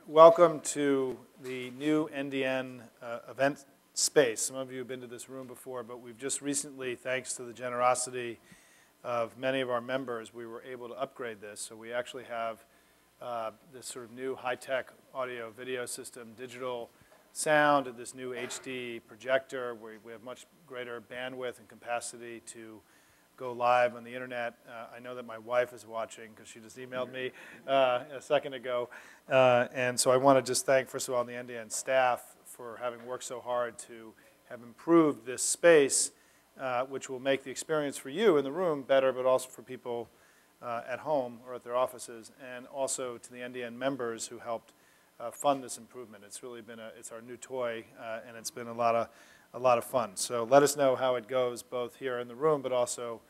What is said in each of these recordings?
welcome to the new NDN event space. Some of you have been to this room before, but we've just recently, thanks to the generosity of many of our members, we were able to upgrade this. So we actually have this sort of new high-tech audio video system, digital sound, this new HD projector where we have much greater bandwidth and capacity to go live on the internet. I know that my wife is watching because she just emailed me a second ago. And so I want to just thank, first of all, the NDN staff for having worked so hard to have improved this space, which will make the experience for you in the room better, but also for people at home or at their offices, and also to the NDN members who helped fund this improvement. It's really been it's our new toy, and it's been a lot of fun. So let us know how it goes, both here in the room, but also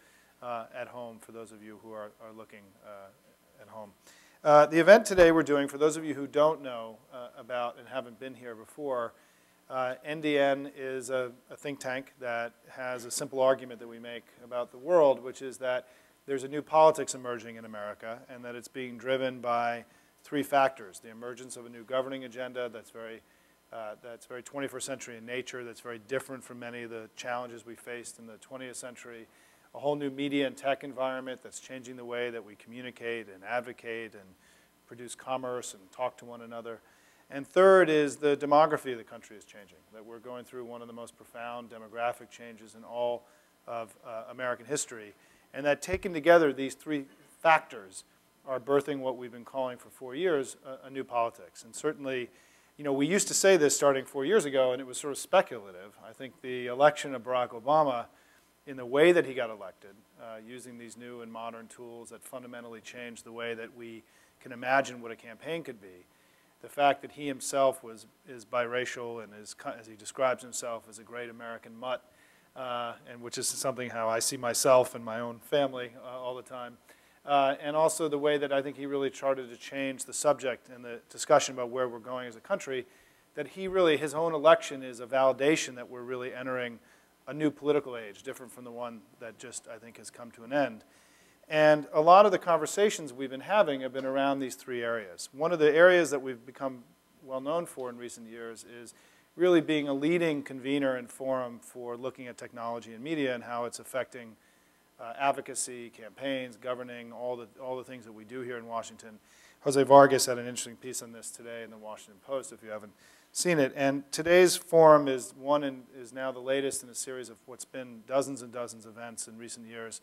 at home for those of you who are looking at home. The event today we're doing, for those of you who don't know about and haven't been here before, NDN is a think tank that has a simple argument that we make about the world, which is that there's a new politics emerging in America, and that it's being driven by three factors: the emergence of a new governing agenda that's very 21st century in nature, that's very different from many of the challenges we faced in the 20th century, a whole new media and tech environment that's changing the way that we communicate and advocate and produce commerce and talk to one another. And third is the demography of the country is changing, that we're going through one of the most profound demographic changes in all of American history. And that taken together, these three factors are birthing what we've been calling for 4 years a new politics. And certainly, you know, we used to say this starting 4 years ago, and it was sort of speculative. I think the election of Barack Obama, in the way that he got elected, using these new and modern tools that fundamentally changed the way that we can imagine what a campaign could be, the fact that he himself is biracial and is, as he describes himself, as a great American mutt, and which is something how I see myself and my own family all the time. And also the way that I think he really started to change the subject and the discussion about where we're going as a country, that he really, his own election is a validation that we're really entering a new political age, different from the one that just, I think, has come to an end. And a lot of the conversations we've been having have been around these three areas. One of the areas that we've become well known for in recent years is really being a leading convener and forum for looking at technology and media and how it's affecting advocacy, campaigns, governing, all the things that we do here in Washington. Jose Vargas had an interesting piece on this today in the Washington Post, if you haven't seen it. And today's forum is now the latest in a series of what's been dozens and dozens of events in recent years,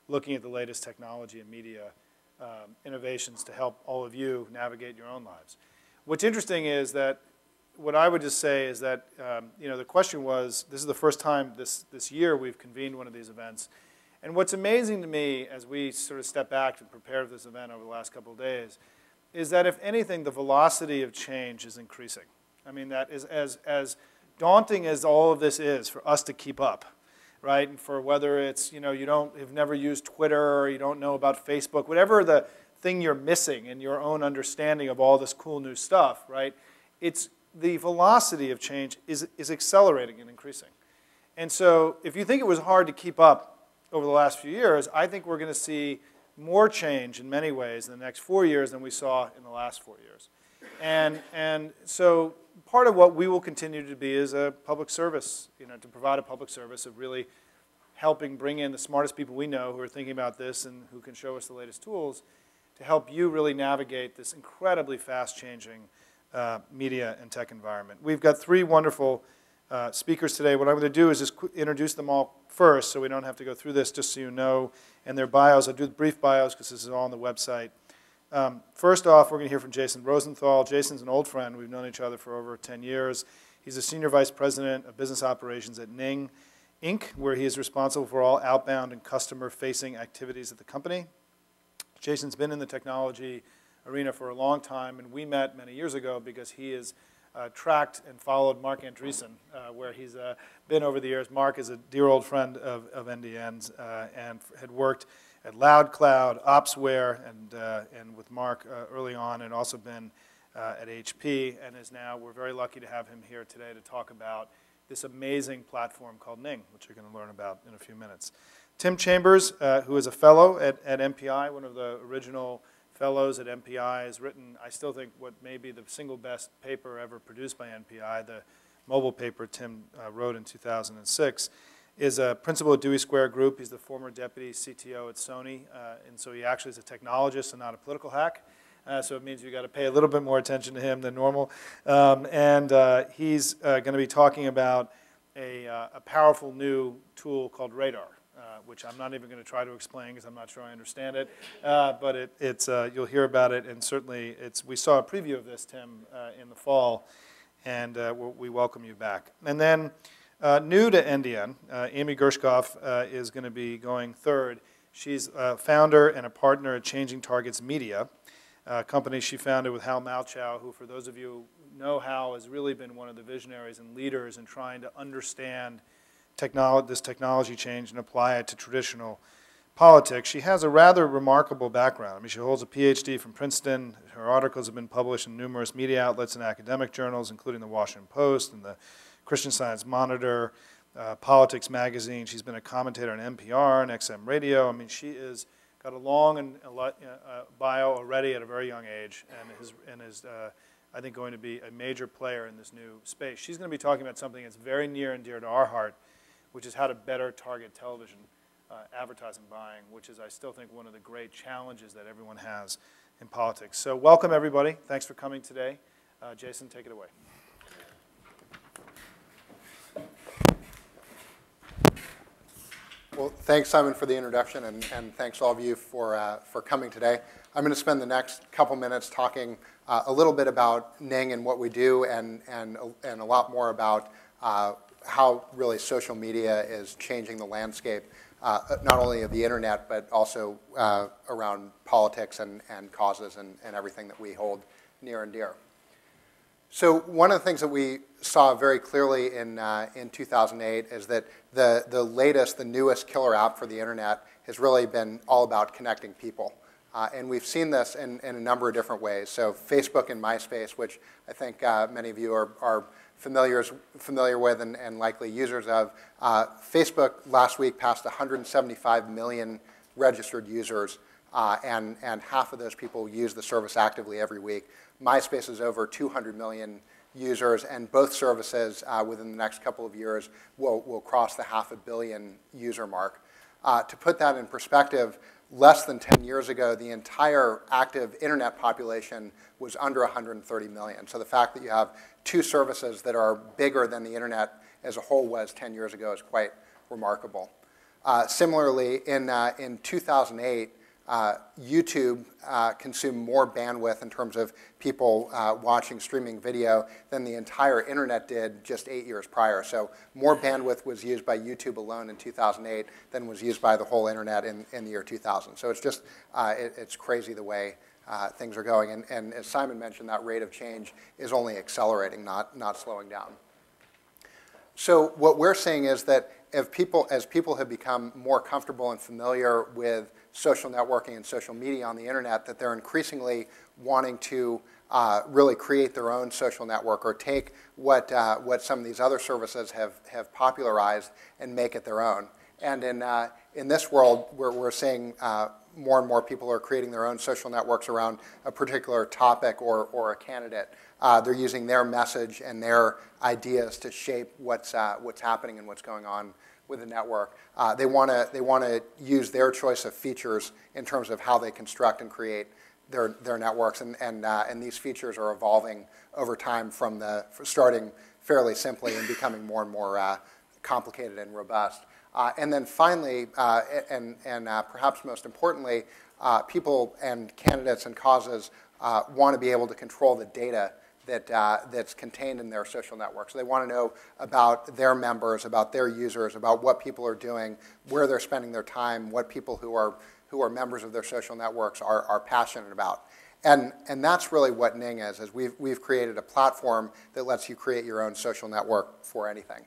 looking at the latest technology and media innovations to help all of you navigate your own lives. What's interesting is that what I would just say is that you know, the question was, this is the first time this year we've convened one of these events. And what's amazing to me as we sort of step back to prepare for this event over the last couple of days is that, if anything, the velocity of change is increasing. I mean, that is as daunting as all of this is for us to keep up, right? And for whether it's, you know, you've never used Twitter, or you don't know about Facebook, whatever the thing you're missing in your own understanding of all this cool new stuff, right? It's the velocity of change is accelerating and increasing. And so if you think it was hard to keep up over the last few years, I think we're going to see more change in many ways in the next 4 years than we saw in the last 4 years. And so part of what we will continue to be is a public service, you know, to provide a public service of really helping bring in the smartest people we know who are thinking about this and who can show us the latest tools to help you really navigate this incredibly fast-changing media and tech environment. We've got three wonderful speakers today. What I'm going to do is just introduce them all first, so we don't have to go through this, just so you know, and their bios. I'll do the brief bios because this is all on the website. First off, we're going to hear from Jason Rosenthal. Jason's an old friend. We've known each other for over 10 years. He's a senior vice president of business operations at Ning, Inc., where he is responsible for all outbound and customer-facing activities at the company. Jason's been in the technology arena for a long time, and we met many years ago because he is tracked and followed Mark Andreessen, where he's been over the years. Mark is a dear old friend of NDN's and had worked at LoudCloud, Opsware, and with Mark early on, and also been at HP, and is now, we're very lucky to have him here today to talk about this amazing platform called Ning, which you're going to learn about in a few minutes. Tim Chambers, who is a fellow at MPI, one of the original fellows at MPI, has written, I still think, what may be the single best paper ever produced by MPI, the mobile paper Tim wrote in 2006, is a principal at Dewey Square Group. He's the former deputy CTO at Sony, and so he actually is a technologist and not a political hack. So it means you've got to pay a little bit more attention to him than normal. He's going to be talking about a powerful new tool called Radar, which I'm not even going to try to explain because I'm not sure I understand it. But you'll hear about it, and certainly we saw a preview of this, Tim, in the fall, and we welcome you back. And then new to NDN, Amy Gershkoff is going to be going third. She's a founder and a partner at Changing Targets Media, a company she founded with Hal Malchow, who, for those of you who know Hal, has really been one of the visionaries and leaders in trying to understand this technology change and apply it to traditional politics. She has a rather remarkable background. I mean, she holds a PhD from Princeton. Her articles have been published in numerous media outlets and academic journals, including the Washington Post and the Christian Science Monitor, Politics Magazine. She's been a commentator on NPR and XM Radio. I mean, she is got a long bio already at a very young age, and is I think, going to be a major player in this new space. She's going to be talking about something that's very near and dear to our heart, which is how to better target television advertising buying, which is, I still think, one of the great challenges that everyone has in politics. So welcome, everybody. Thanks for coming today. Jason, take it away. Well, thanks, Simon, for the introduction, and thanks all of you for coming today. I'm going to spend the next couple minutes talking a little bit about Ning and what we do, and a lot more about how really social media is changing the landscape, not only of the internet, but also around politics and causes and everything that we hold near and dear. So one of the things that we saw very clearly in 2008 is that the newest killer app for the internet has really been all about connecting people. And we've seen this in a number of different ways. So Facebook and MySpace, which I think many of you are familiar with and likely users of. Facebook last week passed 175 million registered users, and half of those people use the service actively every week. MySpace is over 200 million users, and both services within the next couple of years will cross the 500 million user mark. To put that in perspective, less than 10 years ago, the entire active internet population was under 130 million. So the fact that you have two services that are bigger than the internet as a whole was 10 years ago is quite remarkable. Similarly, in 2008, YouTube consumed more bandwidth in terms of people watching streaming video than the entire internet did just 8 years prior. So more bandwidth was used by YouTube alone in 2008 than was used by the whole internet in the year 2000. So it's just, it's crazy the way things are going. And as Simon mentioned, that rate of change is only accelerating, not slowing down. So what we're seeing is that as people have become more comfortable and familiar with social networking and social media on the internet, that they're increasingly wanting to really create their own social network or take what some of these other services have popularized and make it their own. And in this world, we're seeing more and more people are creating their own social networks around a particular topic or a candidate. They're using their message and their ideas to shape what's happening and what's going on with the network. They want to use their choice of features in terms of how they construct and create their networks, and these features are evolving over time from starting fairly simply and becoming more and more complicated and robust. And then finally, and perhaps most importantly, people and candidates and causes want to be able to control the data that's contained in their social network. So they want to know about their members, about their users, about what people are doing, where they're spending their time, what people who are members of their social networks are passionate about. And that's really what Ning is we've created a platform that lets you create your own social network for anything.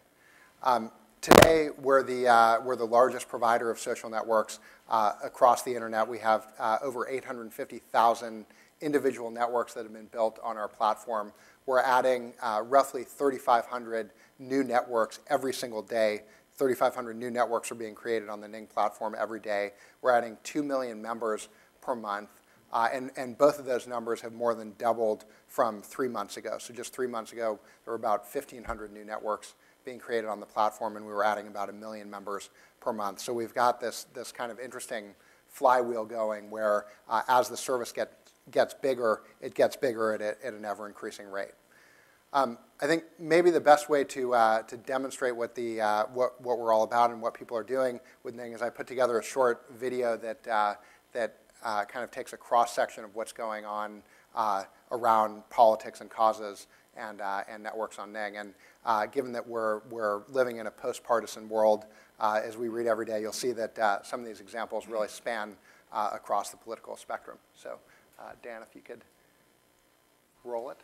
Today, we're the largest provider of social networks across the internet. We have over 850,000 individual networks that have been built on our platform. We're adding roughly 3,500 new networks every single day. 3,500 new networks are being created on the Ning platform every day. We're adding 2 million members per month. And both of those numbers have more than doubled from 3 months ago. So just 3 months ago, there were about 1,500 new networks being created on the platform, and we were adding about 1 million members per month. So we've got this kind of interesting flywheel going where as the service gets bigger, it gets bigger at an ever-increasing rate. I think maybe the best way to demonstrate what we're all about and what people are doing with Ning is I put together a short video that kind of takes a cross-section of what's going on around politics and causes and networks on Ning. And given that we're living in a post-partisan world, as we read every day, you'll see that some of these examples really span across the political spectrum. So, Dan, if you could roll it.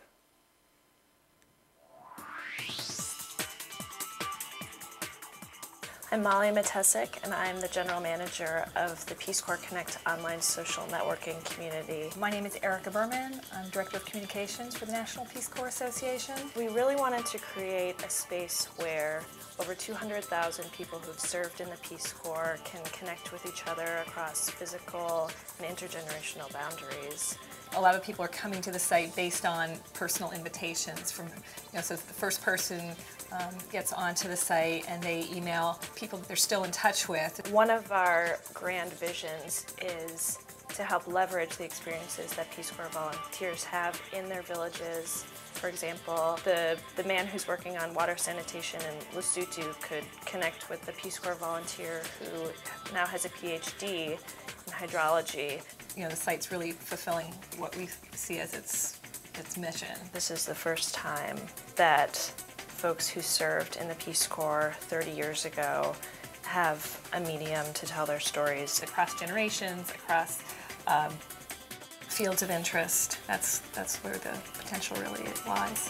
I'm Molly Matesic, and I'm the General Manager of the Peace Corps Connect online social networking community. My name is Erica Berman. I'm Director of Communications for the National Peace Corps Association. We really wanted to create a space where over 200,000 people who've served in the Peace Corps can connect with each other across physical and intergenerational boundaries. A lot of people are coming to the site based on personal invitations from, so the first person gets onto the site and they email people that they're still in touch with. One of our grand visions is to help leverage the experiences that Peace Corps volunteers have in their villages. For example, the man who's working on water sanitation in Lesotho could connect with the Peace Corps volunteer who now has a PhD in hydrology. The site's really fulfilling what we see as its mission. This is the first time that folks who served in the Peace Corps 30 years ago have a medium to tell their stories. Across generations, across fields of interest, that's where the potential really lies.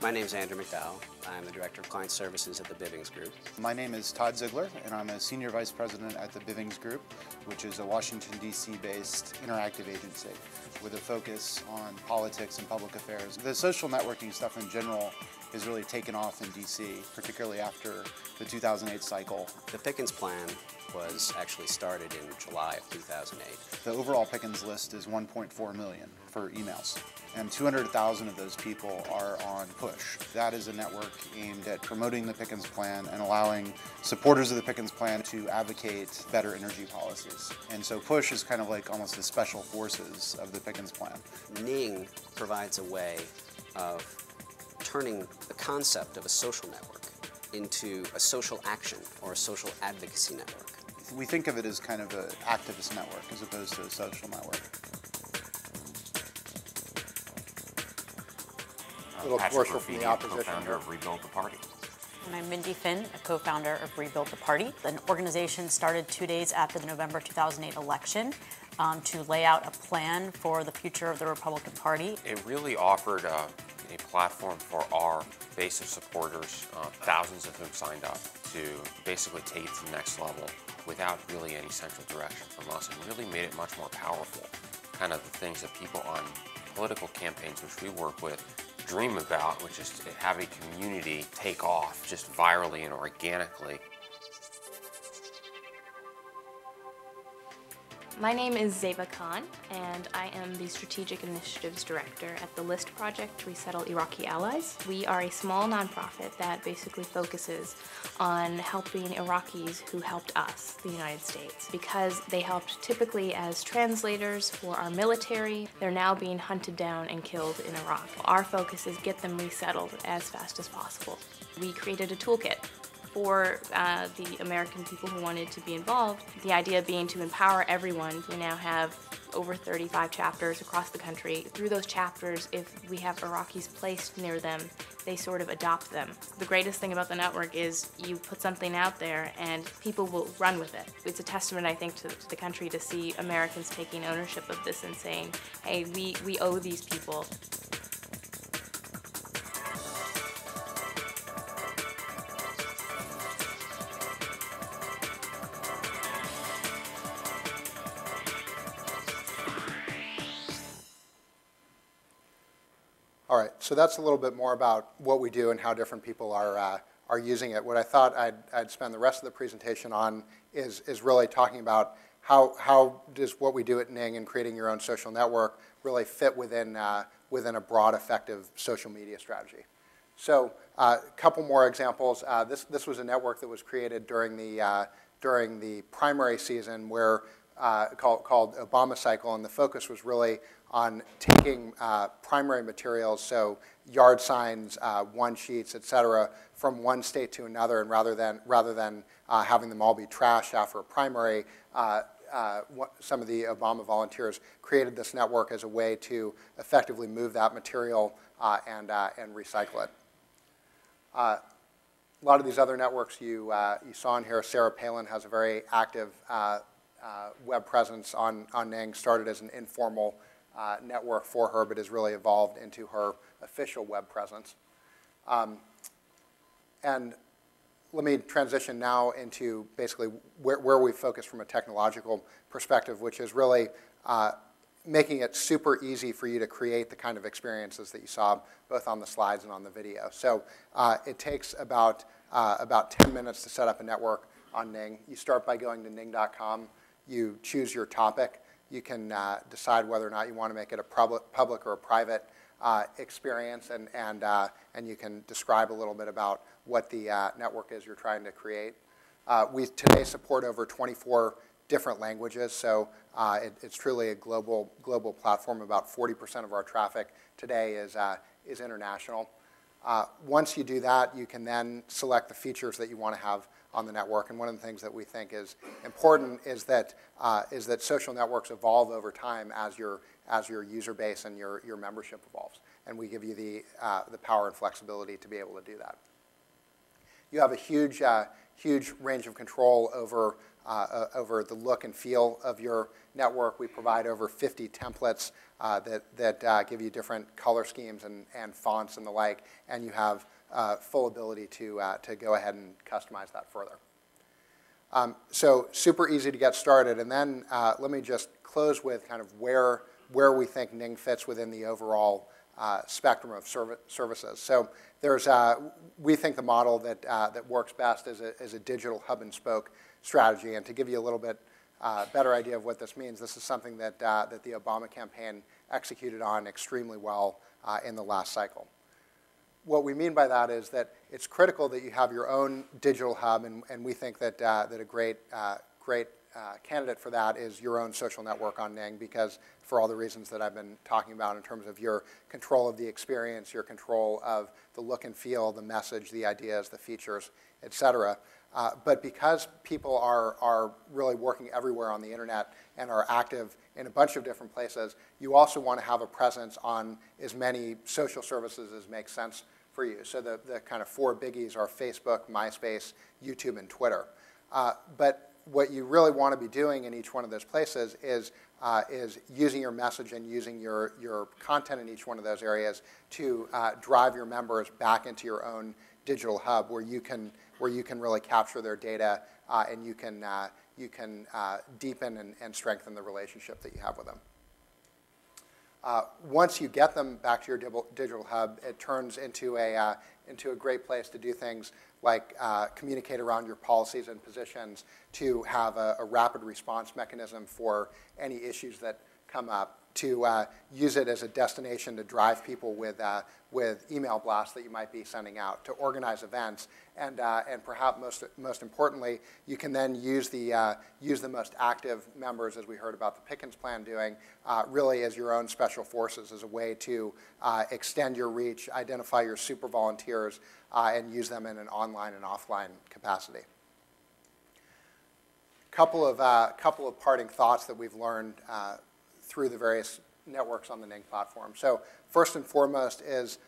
My name is Andrew McDowell. I'm the Director of Client Services at the Bivings Group. My name is Todd Ziegler, and I'm a Senior Vice President at the Bivings Group, which is a Washington, D.C.-based interactive agency with a focus on politics and public affairs. The social networking stuff in general has really taken off in D.C., particularly after the 2008 cycle. The Pickens Plan was actually started in July of 2008. The overall Pickens list is 1.4 million for emails, and 200,000 of those people are on Push. That is a network aimed at promoting the Pickens Plan and allowing supporters of the Pickens Plan to advocate better energy policies. And so Push is kind of like almost the special forces of the Pickens Plan. Ning provides a way of turning the concept of a social network into a social action or a social advocacy network. We think of it as kind of an activist network as opposed to a social network. A little commercial from the opposition. Co-founder of Rebuild the Party. And I'm Mindy Finn, a co-founder of Rebuild the Party, an organization started 2 days after the November 2008 election to lay out a plan for the future of the Republican Party. It really offered a platform for our base of supporters, thousands of whom signed up, to basically take it to the next level without really any central direction from us, and really made it much more powerful. Kind of the things that people on political campaigns, which we work with, dream about, which is to have a community take off just virally and organically. My name is Zeba Khan, and I am the Strategic Initiatives Director at the LIST project to resettle Iraqi allies. We are a small nonprofit that basically focuses on helping Iraqis who helped us, the United States. Because they helped typically as translators for our military, they're now being hunted down and killed in Iraq. Our focus is get them resettled as fast as possible. We created a toolkit for the American people who wanted to be involved, the idea being to empower everyone. We now have over 35 chapters across the country. Through those chapters, if we have Iraqis placed near them, they sort of adopt them. The greatest thing about the network is you put something out there and people will run with it. It's a testament, I think, to the country to see Americans taking ownership of this and saying, hey, we owe these people. All right, so that's a little bit more about what we do and how different people are are using it. What I thought I'd spend the rest of the presentation on is really talking about how does what we do at Ning and creating your own social network really fit within a broad, effective social media strategy. So a couple more examples. This was a network that was created during the primary season where called Obama Cycle, and the focus was really on taking primary materials, so yard signs, one sheets, et cetera, from one state to another, and rather than having them all be trashed after a primary, some of the Obama volunteers created this network as a way to effectively move that material and recycle it. A lot of these other networks you saw in here, Sarah Palin has a very active web presence on Ning, started as an informal network for her, but has really evolved into her official web presence. And let me transition now into basically where we focus from a technological perspective, which is really making it super easy for you to create the kind of experiences that you saw both on the slides and on the video. So it takes about 10 minutes to set up a network on Ning. You start by going to ning.com. You choose your topic. You can decide whether or not you want to make it a public or a private experience, and you can describe a little bit about what the network is you're trying to create. We today support over 24 different languages, so it's truly a global platform. About 40% of our traffic today is international. Once you do that, you can then select the features that you want to have on the network. And one of the things that we think is important is that social networks evolve over time as your user base and your membership evolves. And we give you the power and flexibility to be able to do that. You have a huge range of control over the look and feel of your network. We provide over 50 templates that give you different color schemes and fonts and the like, and you have full ability to go ahead and customize that further. So super easy to get started. And then let me just close with kind of where we think Ning fits within the overall spectrum of services. So we think the model that works best is a digital hub and spoke strategy. And to give you a little bit better idea of what this means, this is something that the Obama campaign executed on extremely well in the last cycle. What we mean by that is that it's critical that you have your own digital hub, and we think that a great candidate for that is your own social network on Ning, because for all the reasons that I've been talking about in terms of your control of the experience, your control of the look and feel, the message, the ideas, the features, et cetera. But because people are really working everywhere on the internet and are active in a bunch of different places, you also want to have a presence on as many social services as makes sense for you. So the kind of four biggies are Facebook, MySpace, YouTube, and Twitter. But what you really want to be doing in each one of those places is using your message and using your content in each one of those areas to drive your members back into your own digital hub where you can really capture their data and you can deepen and strengthen the relationship that you have with them. Once you get them back to your digital hub, it turns into a great place to do things like communicate around your policies and positions, to have a rapid response mechanism for any issues that come up, to use it as a destination to drive people with email blasts that you might be sending out, to organize events, and perhaps most importantly, you can then use the most active members, as we heard about the Pickens plan doing, really as your own special forces, as a way to extend your reach, identify your super volunteers, and use them in an online and offline capacity. Couple of parting thoughts that we've learned through the various networks on the Ning platform. So first and foremost is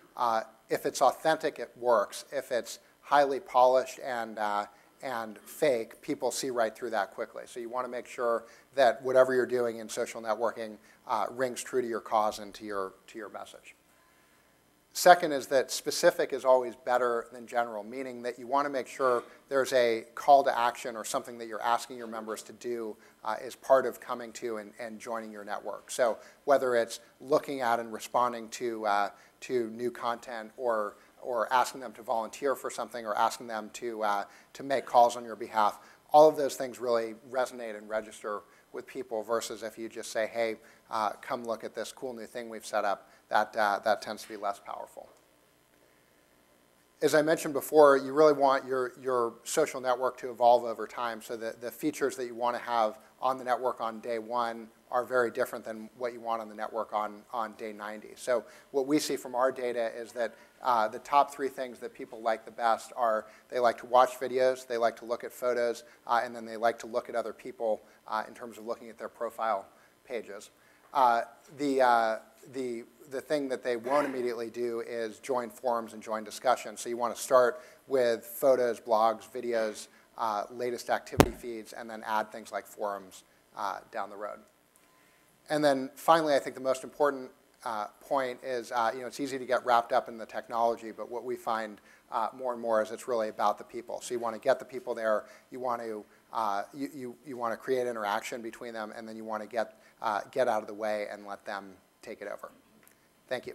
if it's authentic, it works. If it's highly polished and fake, people see right through that quickly. So you want to make sure that whatever you're doing in social networking rings true to your cause and to your message. Second is that specific is always better than general, meaning that you want to make sure there's a call to action or something that you're asking your members to do as part of coming to and joining your network. So whether it's looking at and responding to new content, or asking them to volunteer for something or asking them to make calls on your behalf. All of those things really resonate and register with people versus if you just say, hey, come look at this cool new thing we've set up, that tends to be less powerful. As I mentioned before, you really want your social network to evolve over time so that the features that you want to have on the network on day one are very different than what you want on the network on day 90. So what we see from our data is that the top 3 things that people like the best are they like to watch videos, they like to look at photos, and then they like to look at other people in terms of looking at their profile pages. The thing that they won't immediately do is join forums and join discussions. So you want to start with photos, blogs, videos, latest activity feeds, and then add things like forums down the road. And then finally, I think the most important point is it's easy to get wrapped up in the technology, but what we find more and more is it's really about the people. So you want to get the people there. You want to you want to create interaction between them, and then you want to get out of the way and let them take it over. Thank you.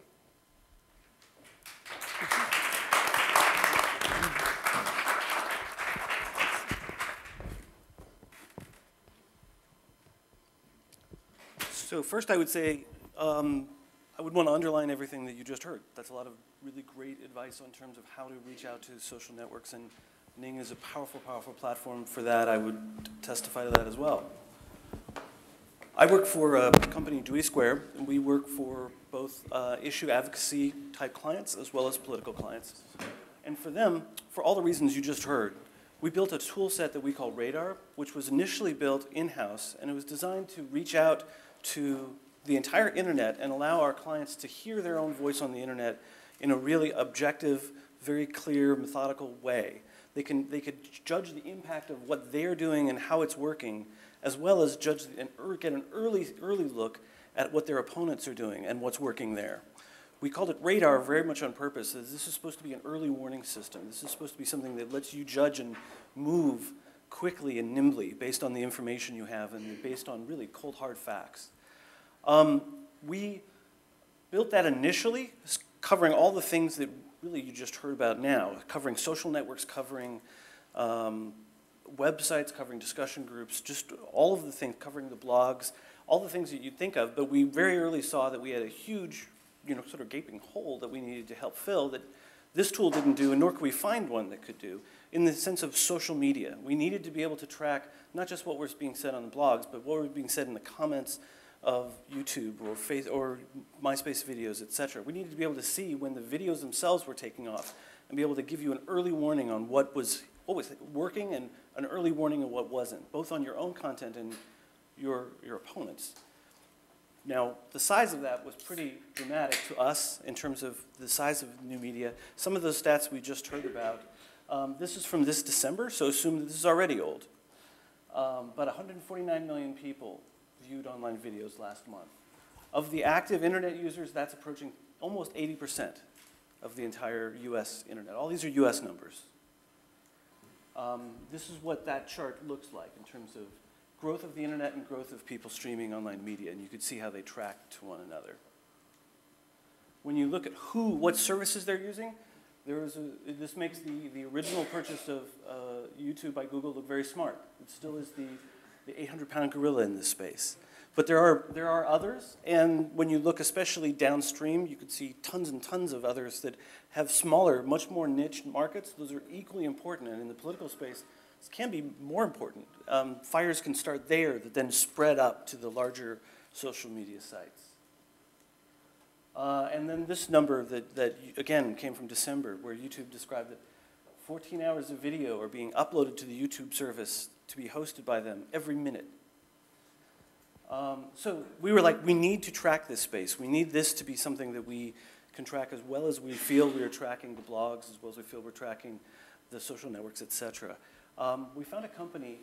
So first I would say, I would want to underline everything that you just heard. That's a lot of really great advice in terms of how to reach out to social networks, and Ning is a powerful, powerful platform for that. I would testify to that as well. I work for a company, Dewey Square, and we work for both issue advocacy type clients as well as political clients. And for them, for all the reasons you just heard, we built a tool set that we call Radar, which was initially built in-house, and it was designed to reach out to the entire internet and allow our clients to hear their own voice on the internet in a really objective, very clear, methodical way. They could judge the impact of what they're doing and how it's working, as well as judge and get an early look at what their opponents are doing and what's working there. We called it Radar very much on purpose. This is supposed to be an early warning system. This is supposed to be something that lets you judge and move quickly and nimbly based on the information you have and based on really cold, hard facts. We built that initially, covering all the things that really you just heard about now, covering social networks, covering websites, covering discussion groups, just all of the things, covering the blogs, all the things that you'd think of, but we very early saw that we had a huge, sort of gaping hole that we needed to help fill that this tool didn't do, and nor could we find one that could do, in the sense of social media. We needed to be able to track not just what was being said on the blogs, but what was being said in the comments of YouTube or MySpace videos, et cetera. We needed to be able to see when the videos themselves were taking off and be able to give you an early warning on what was working and an early warning of what wasn't, both on your own content and your opponents. Now, the size of that was pretty dramatic to us in terms of the size of new media. Some of those stats we just heard about, this is from this December, so assume that this is already old. But 149 million people viewed online videos last month. Of the active internet users, that's approaching almost 80% of the entire US internet. All these are US numbers. This is what that chart looks like in terms of growth of the internet and growth of people streaming online media, and you could see how they track to one another. When you look at what services they're using, this makes the original purchase of YouTube by Google look very smart. It still is the 800-pound gorilla in this space. But there are others, and when you look especially downstream, you could see tons and tons of others that have smaller, much more niche markets. Those are equally important, and in the political space, this can be more important. Fires can start there that then spread up to the larger social media sites. And then this number that again came from December, where YouTube described that 14 hours of video are being uploaded to the YouTube service to be hosted by them every minute. So we were like, we need to track this space. We need this to be something that we can track as well as we feel we are tracking the blogs, as well as we feel we're tracking the social networks, et cetera. We found a company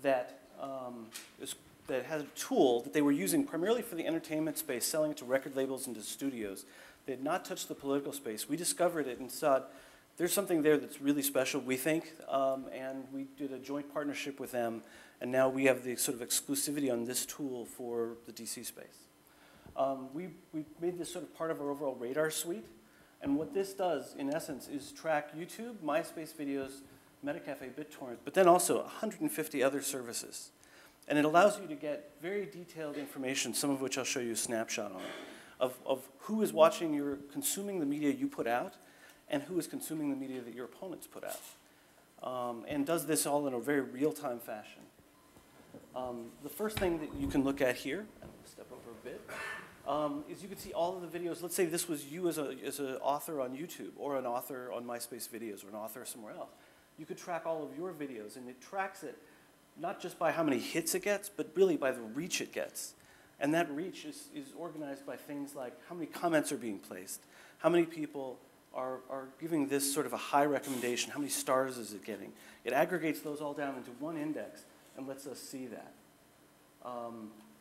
that had a tool that they were using primarily for the entertainment space, selling it to record labels and to studios. They had not touched the political space. We discovered it and thought, there's something there that's really special, we think, and we did a joint partnership with them, and now we have the sort of exclusivity on this tool for the DC space. We made this sort of part of our overall Radar suite. And what this does, in essence, is track YouTube, MySpace videos, Metacafe, BitTorrent, but then also 150 other services. And it allows you to get very detailed information, some of which I'll show you a snapshot on, of who is watching consuming the media you put out, and who is consuming the media that your opponents put out. And does this all in a very real-time fashion. The first thing that you can look at here, and I'll step over a bit, is you can see all of the videos. Let's say this was you as an author on YouTube, or an author on MySpace videos, or an author somewhere else. You could track all of your videos, and it tracks it not just by how many hits it gets, but really by the reach it gets. And that reach is organized by things like how many comments are being placed, how many people are giving this sort of a high recommendation, how many stars is it getting. It aggregates those all down into one index and lets us see that.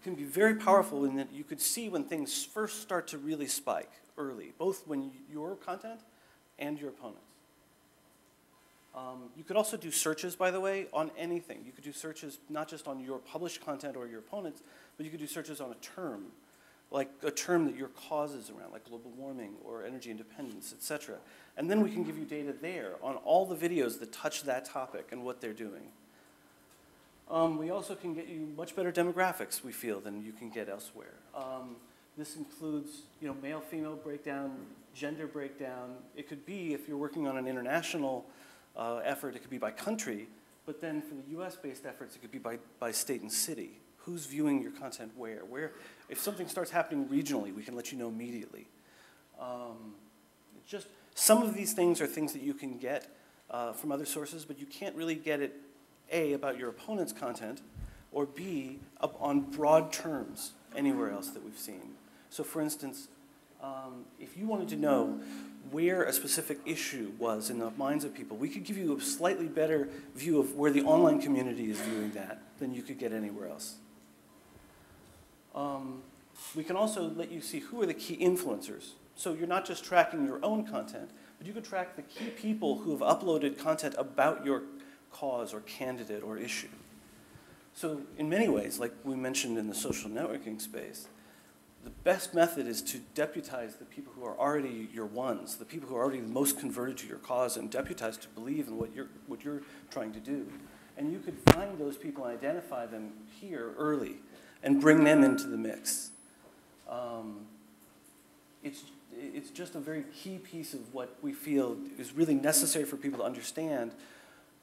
Can be very powerful in that you could see when things first start to really spike early, both when your content and your opponents. You could also do searches, by the way, on anything. You could do searches not just on your published content or your opponents, but you could do searches on a term, like a term that your cause is around, like global warming or energy independence, et cetera. And then we can give you data there on all the videos that touch that topic and what they're doing. We also can get you much better demographics, we feel, than you can get elsewhere. This includes, male-female breakdown, gender breakdown. It could be, if you're working on an international effort, it could be by country, but then for the US-based efforts, it could be by state and city. Who's viewing your content where? If something starts happening regionally, we can let you know immediately. Just some of these things are things that you can get from other sources, but you can't really get it, A, about your opponent's content, or B, on broad terms anywhere else that we've seen. So for instance, if you wanted to know where a specific issue was in the minds of people, we could give you a slightly better view of where the online community is viewing that than you could get anywhere else. We can also let you see who are the key influencers. So you're not just tracking your own content, but you can track the key people who have uploaded content about your cause or candidate or issue. So in many ways, like we mentioned in the social networking space, the best method is to deputize the people who are already your ones, the people who are already the most converted to your cause, and deputize to believe in what you're trying to do. And you could find those people and identify them here early and bring them into the mix. It's just a very key piece of what we feel is really necessary for people to understand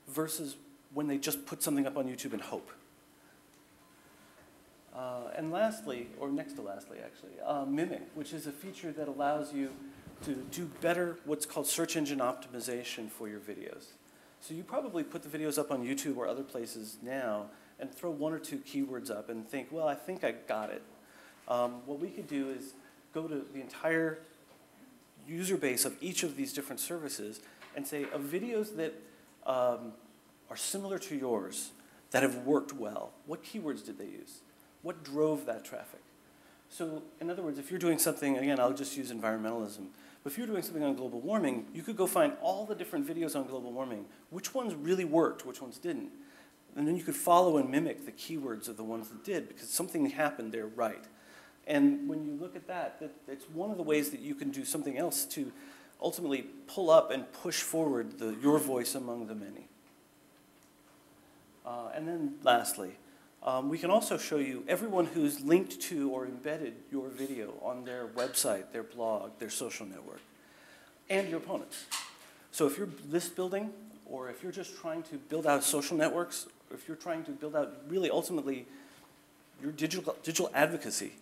versus when they just put something up on YouTube and hope. And lastly, or next to lastly actually, Mimic, which is a feature that allows you to do better what's called search engine optimization for your videos. So you probably put the videos up on YouTube or other places now and throw one or two keywords up and think, well, I think I got it. What we could do is go to the entire user base of each of these different services and say, of videos that are similar to yours, that have worked well, what keywords did they use? What drove that traffic? So in other words, if you're doing something, again, I'll just use environmentalism, but if you're doing something on global warming, you could go find all the different videos on global warming, which ones really worked, which ones didn't. And then you could follow and mimic the keywords of the ones that did, because something happened there right. And when you look at that, it's one of the ways that you can do something else to ultimately pull up and push forward your voice among the many. And then lastly, we can also show you everyone who's linked to or embedded your video on their website, their blog, their social network, and your opponents. So if you're list building, or if you're just trying to build out social networks, or if you're trying to build out really ultimately your digital advocacy,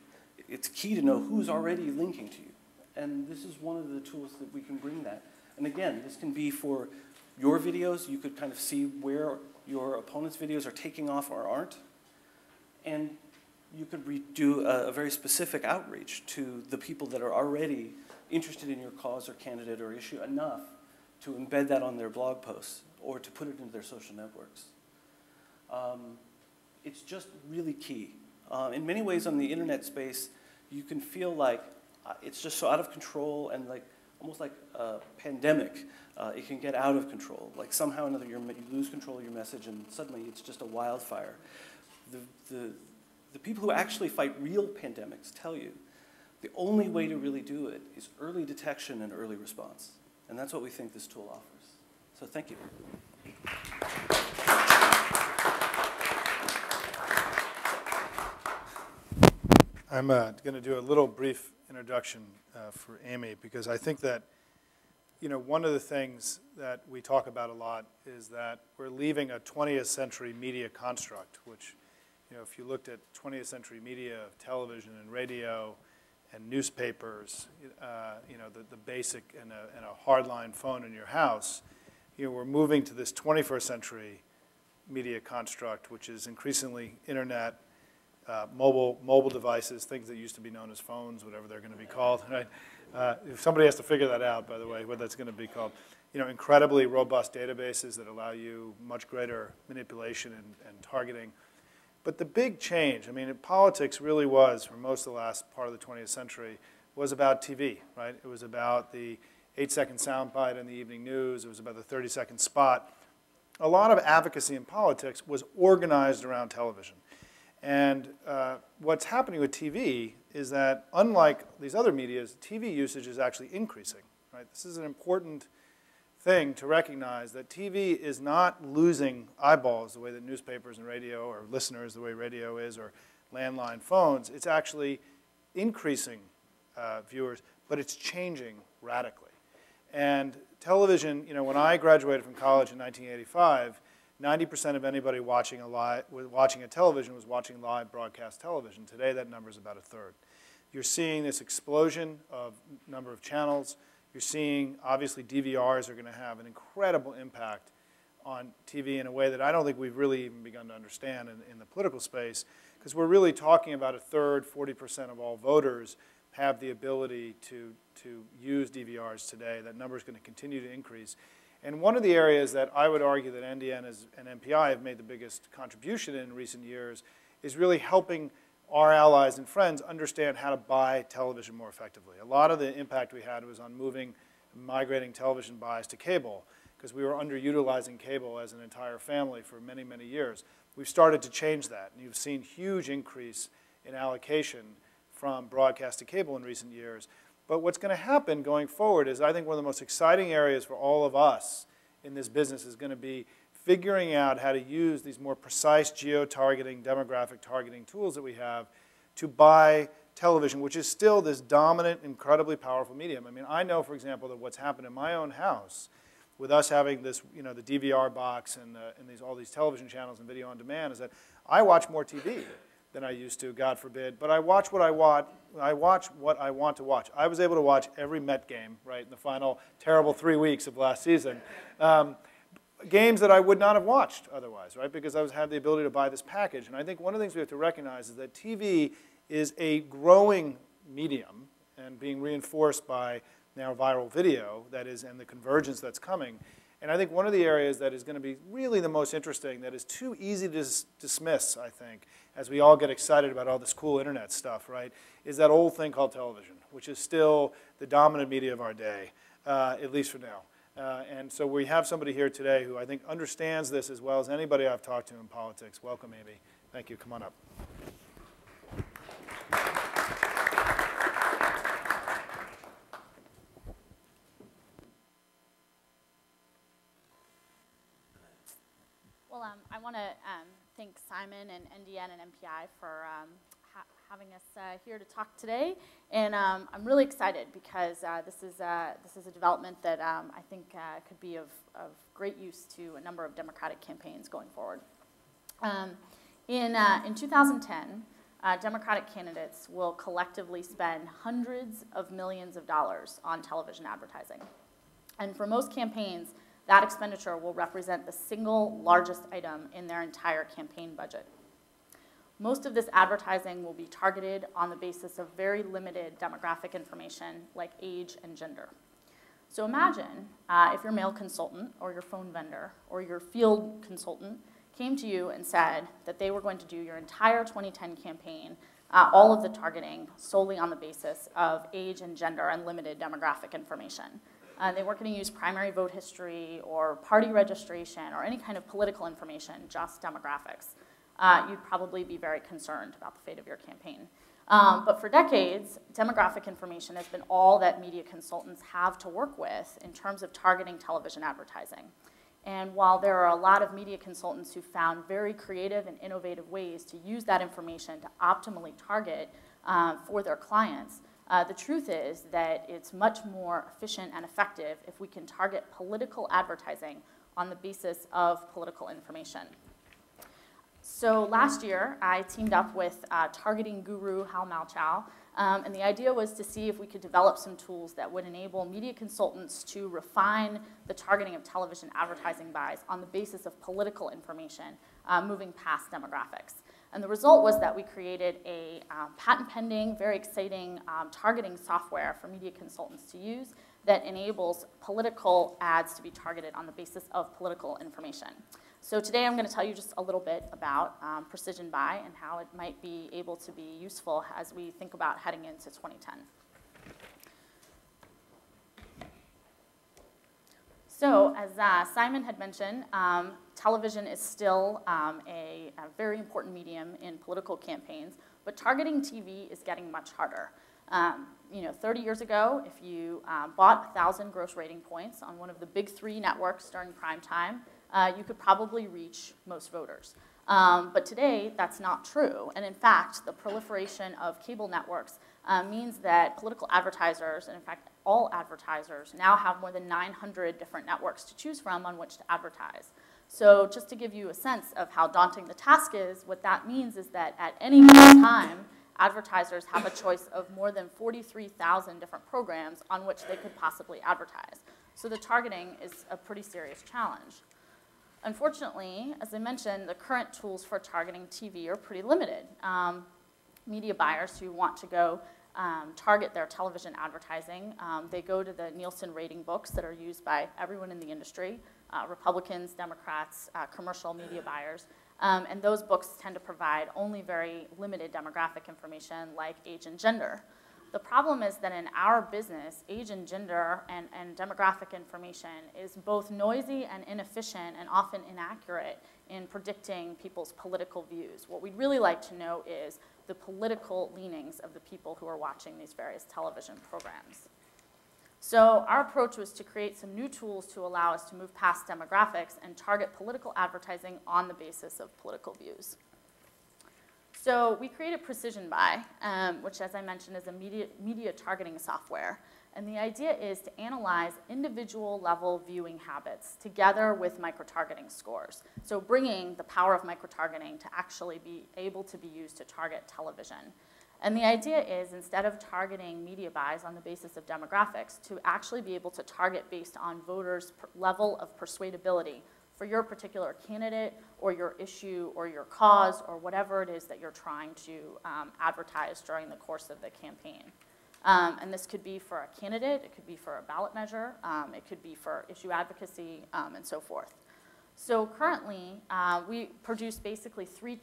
it's key to know who's already linking to you. And this is one of the tools that we can bring that. And again, this can be for your videos. You could kind of see where your opponent's videos are taking off or aren't. And you could do a very specific outreach to the people that are already interested in your cause or candidate or issue enough to embed that on their blog posts or to put it into their social networks. It's just really key. In many ways on the internet space, you can feel like it's just so out of control and like almost like a pandemic. It can get out of control. Like somehow or another you lose control of your message and suddenly it's just a wildfire. The people who actually fight real pandemics tell you The only way to really do it is early detection and early response. And that's what we think this tool offers. So thank you. I'm going to do a little brief introduction for Amy, because I think that, you know, one of the things that we talk about a lot is that we're leaving a 20th century media construct, which, you know, if you looked at 20th century media of television and radio and newspapers, you know, the basic and a hardline phone in your house, you know, we're moving to this 21st century media construct, which is increasingly internet, mobile devices, things that used to be known as phones, whatever they're going to be called. Right? If somebody has to figure that out, by the way, what that's going to be called. You know, incredibly robust databases that allow you much greater manipulation and targeting. But the big change, I mean, politics really was, for most of the last part of the 20th century, was about TV, right? It was about the 8-second soundbite in the evening news. It was about the 30-second spot. A lot of advocacy in politics was organized around television. And what's happening with TV is that, unlike these other medias, TV usage is actually increasing. Right? This is an important thing to recognize, that TV is not losing eyeballs the way that newspapers and radio, or listeners the way radio is, or landline phones. It's actually increasing viewers, but it's changing radically. And television, you know, when I graduated from college in 1985, 90% of anybody watching a television was watching live broadcast television. Today, that number is about a third. You're seeing this explosion of number of channels. You're seeing, obviously, DVRs are going to have an incredible impact on TV in a way that I don't think we've really even begun to understand in the political space, because we're really talking about a third, 40% of all voters have the ability to use DVRs today. That number is going to continue to increase. And one of the areas that I would argue that NDN and MPI have made the biggest contribution in recent years is really helping our allies and friends understand how to buy television more effectively. A lot of the impact we had was on migrating television buys to cable, because we were underutilizing cable as an entire family for many, many years. We've started to change that, and you've seen huge increase in allocation from broadcast to cable in recent years. But what's going to happen going forward is, I think one of the most exciting areas for all of us in this business is going to be figuring out how to use these more precise geo-targeting, demographic targeting tools that we have to buy television, which is still this dominant, incredibly powerful medium. I mean, I know, for example, that what's happened in my own house with us having this, you know, the DVR box and all these television channels and video on demand, is that I watch more TV than I used to, God forbid. But I watch what I want. I watch what I want to watch. I was able to watch every Met game, right, in the final terrible 3 weeks of last season. Games that I would not have watched otherwise, right, because I had the ability to buy this package. And I think one of the things we have to recognize is that TV is a growing medium and being reinforced by now viral video, that is, and the convergence that's coming. And I think one of the areas that is going to be really the most interesting, that is too easy to dismiss, I think, as we all get excited about all this cool internet stuff, right, is that old thing called television, which is still the dominant media of our day, at least for now. And so we have somebody here today who I think understands this as well as anybody I've talked to in politics. Welcome, Amy. Thank you. Come on up. Well, I want to thank Simon and NDN and MPI for having us here to talk today, and I'm really excited because this is a development that I think could be of great use to a number of Democratic campaigns going forward. In 2010, Democratic candidates will collectively spend hundreds of millions of dollars on television advertising, and for most campaigns, that expenditure will represent the single largest item in their entire campaign budget. Most of this advertising will be targeted on the basis of very limited demographic information like age and gender. So imagine if your mail consultant or your phone vendor or your field consultant came to you and said that they were going to do your entire 2010 campaign, all of the targeting solely on the basis of age and gender and limited demographic information. They weren't going to use primary vote history or party registration or any kind of political information, just demographics. you'd probably be very concerned about the fate of your campaign. But for decades, demographic information has been all that media consultants have to work with in terms of targeting television advertising. And while there are a lot of media consultants who found very creative and innovative ways to use that information to optimally target for their clients, the truth is that it's much more efficient and effective if we can target political advertising on the basis of political information. So last year, I teamed up with targeting guru Hal Malchow, and the idea was to see if we could develop some tools that would enable media consultants to refine the targeting of television advertising buys on the basis of political information, moving past demographics. And the result was that we created a patent-pending, very exciting targeting software for media consultants to use that enables political ads to be targeted on the basis of political information. So today I'm going to tell you just a little bit about precision buy and how it might be able to be useful as we think about heading into 2010. So as Simon had mentioned, television is still a very important medium in political campaigns, but targeting TV is getting much harder. 30 years ago, if you bought 1,000 gross rating points on one of the big 3 networks during prime time, you could probably reach most voters. But today, that's not true. And in fact, the proliferation of cable networks means that political advertisers, and in fact, all advertisers, now have more than 900 different networks to choose from on which to advertise. So just to give you a sense of how daunting the task is, what that means is that at any given time, advertisers have a choice of more than 43,000 different programs on which they could possibly advertise. So the targeting is a pretty serious challenge. Unfortunately, as I mentioned, the current tools for targeting TV are pretty limited. Media buyers who want to go target their television advertising, they go to the Nielsen rating books that are used by everyone in the industry, Republicans, Democrats, commercial media buyers, and those books tend to provide only very limited demographic information like age and gender. The problem is that in our business, age and gender and demographic information is both noisy and inefficient and often inaccurate in predicting people's political views. What we'd really like to know is the political leanings of the people who are watching these various television programs. So our approach was to create some new tools to allow us to move past demographics and target political advertising on the basis of political views. So we created Precision Buy, which, as I mentioned, is a media targeting software. And the idea is to analyze individual level viewing habits together with micro-targeting scores. So bringing the power of micro-targeting to actually be able to be used to target television. And the idea is, instead of targeting media buys on the basis of demographics, to actually be able to target based on voters' level of persuadability for your particular candidate or your issue or your cause or whatever it is that you're trying to advertise during the course of the campaign. And this could be for a candidate, it could be for a ballot measure, it could be for issue advocacy, and so forth. So currently, we produce basically 3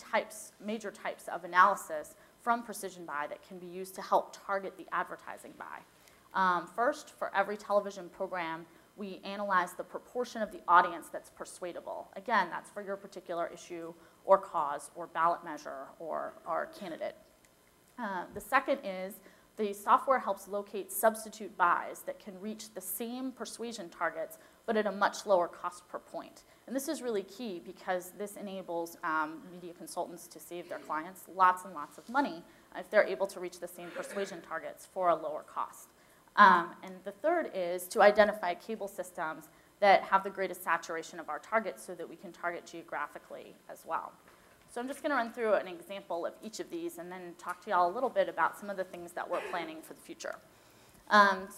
major types of analysis from Precision Buy that can be used to help target the advertising buy. First, for every television program, we analyze the proportion of the audience that's persuadable. Again, that's for your particular issue or cause or ballot measure or candidate. The second is the software helps locate substitute buys that can reach the same persuasion targets but at a much lower cost per point. And this is really key because this enables media consultants to save their clients lots and lots of money if they're able to reach the same persuasion targets for a lower cost. And the third is to identify cable systems that have the greatest saturation of our targets so that we can target geographically as well. So I'm just going to run through an example of each of these and then talk to y'all a little bit about some of the things that we're planning for the future.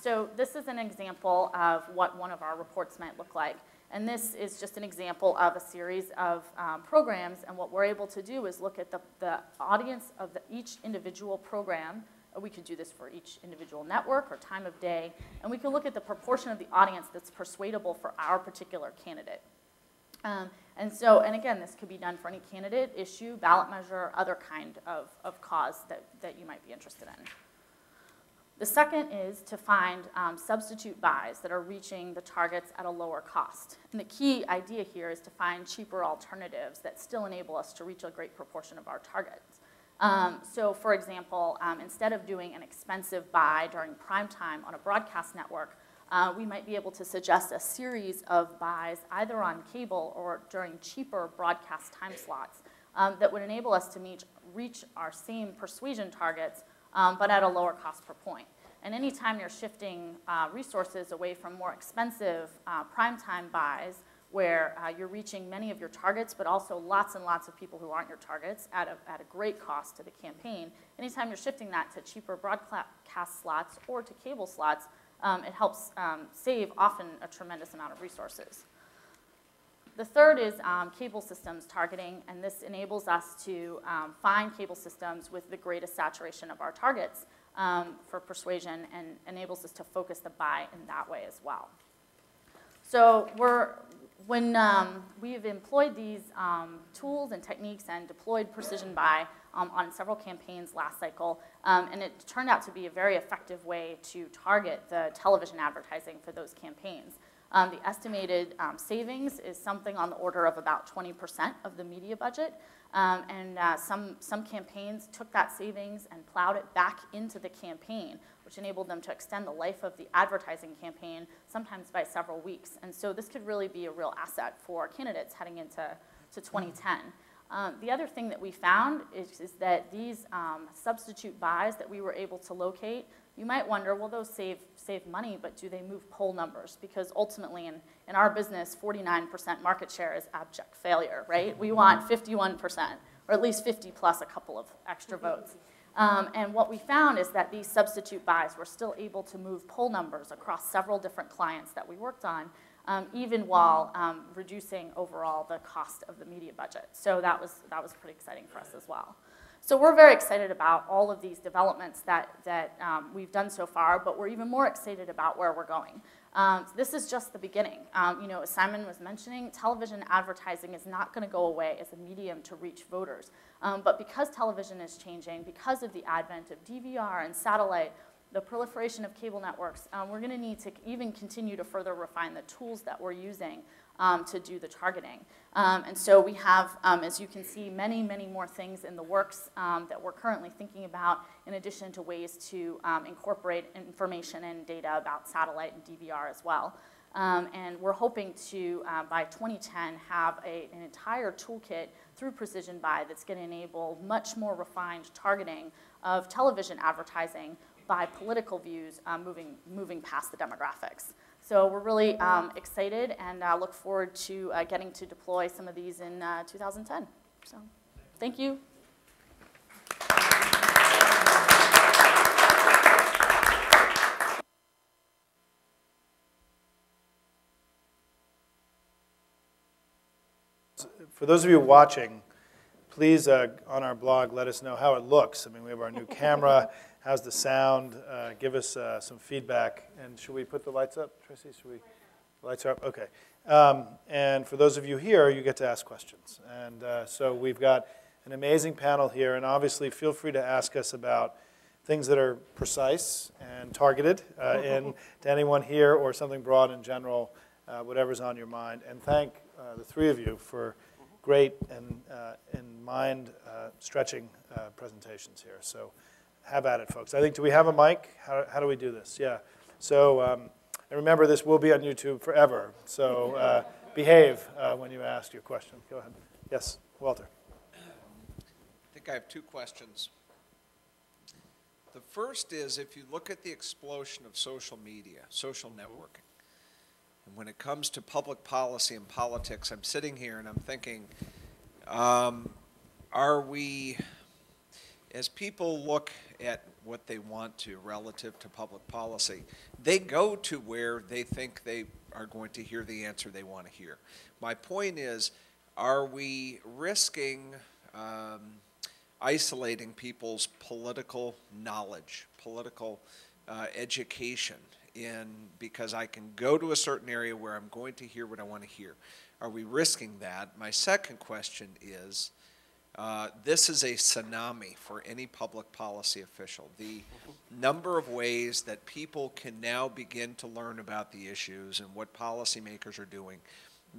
So this is an example of what one of our reports might look like. And this is just an example of a series of programs. And what we're able to do is look at the audience of each individual program. We could do this for each individual network or time of day. And we could look at the proportion of the audience that's persuadable for our particular candidate. And again, this could be done for any candidate, issue, ballot measure, other kind of cause that you might be interested in. The second is to find substitute buys that are reaching the targets at a lower cost. And the key idea here is to find cheaper alternatives that still enable us to reach a great proportion of our targets. So for example, instead of doing an expensive buy during prime time on a broadcast network, we might be able to suggest a series of buys either on cable or during cheaper broadcast time slots that would enable us to reach our same persuasion targets but at a lower cost per point. And anytime you're shifting resources away from more expensive primetime buys where you're reaching many of your targets, but also lots and lots of people who aren't your targets at a great cost to the campaign, anytime you're shifting that to cheaper broadcast slots or to cable slots, it helps save often a tremendous amount of resources. The third is cable systems targeting, and this enables us to find cable systems with the greatest saturation of our targets for persuasion and enables us to focus the buy in that way as well. So when we have employed these tools and techniques and deployed precision buy on several campaigns last cycle, and it turned out to be a very effective way to target the television advertising for those campaigns. The estimated savings is something on the order of about 20% of the media budget, and some campaigns took that savings and plowed it back into the campaign, which enabled them to extend the life of the advertising campaign, sometimes by several weeks. And so this could really be a real asset for candidates heading into 2010. The other thing that we found is that these substitute buys that we were able to locate, you might wonder, well, those save money, but do they move poll numbers? Because ultimately, in our business, 49% market share is abject failure, right? We want 51%, or at least 50 plus a couple of extra votes. And what we found is that these substitute buys were still able to move poll numbers across several different clients that we worked on, even while reducing overall the cost of the media budget. So that was pretty exciting for us as well. So we're very excited about all of these developments that we've done so far, but we're even more excited about where we're going. This is just the beginning. You know, as Simon was mentioning, television advertising is not going to go away as a medium to reach voters. But because television is changing, because of the advent of DVR and satellite, the proliferation of cable networks, we're going to need to even continue to further refine the tools that we're using to do the targeting. And so we have, as you can see, many, many more things in the works that we're currently thinking about, in addition to ways to incorporate information and data about satellite and DVR as well. And we're hoping to, by 2010, have an entire toolkit through Precision Buy that's going to enable much more refined targeting of television advertising by political views moving past the demographics. So we're really excited and look forward to getting to deploy some of these in 2010. So thank you. For those of you watching, please, on our blog, let us know how it looks. I mean, we have our new camera. How's the sound? Give us some feedback. And should we put the lights up, Tracy? Should we? The lights are up? Okay. And for those of you here, you get to ask questions. And so we've got an amazing panel here. And obviously, feel free to ask us about things that are precise and targeted to anyone here, or something broad in general, whatever's on your mind. And thank the three of you for great and mind-stretching presentations here. So have at it, folks. I think, do we have a mic? How do we do this? Yeah. So, and remember, this will be on YouTube forever. So behave when you ask your question. Go ahead. Yes, Walter. I think I have two questions. The first is, if you look at the explosion of social media, social networking, and when it comes to public policy and politics, I'm sitting here and I'm thinking, are we, as people look at what they want to relative to public policy, they go to where they think they are going to hear the answer they want to hear. My point is, are we risking isolating people's political knowledge, political education, because I can go to a certain area where I'm going to hear what I want to hear? Are we risking that? My second question is, this is a tsunami for any public policy official. number of ways that people can now begin to learn about the issues and what policymakers are doing.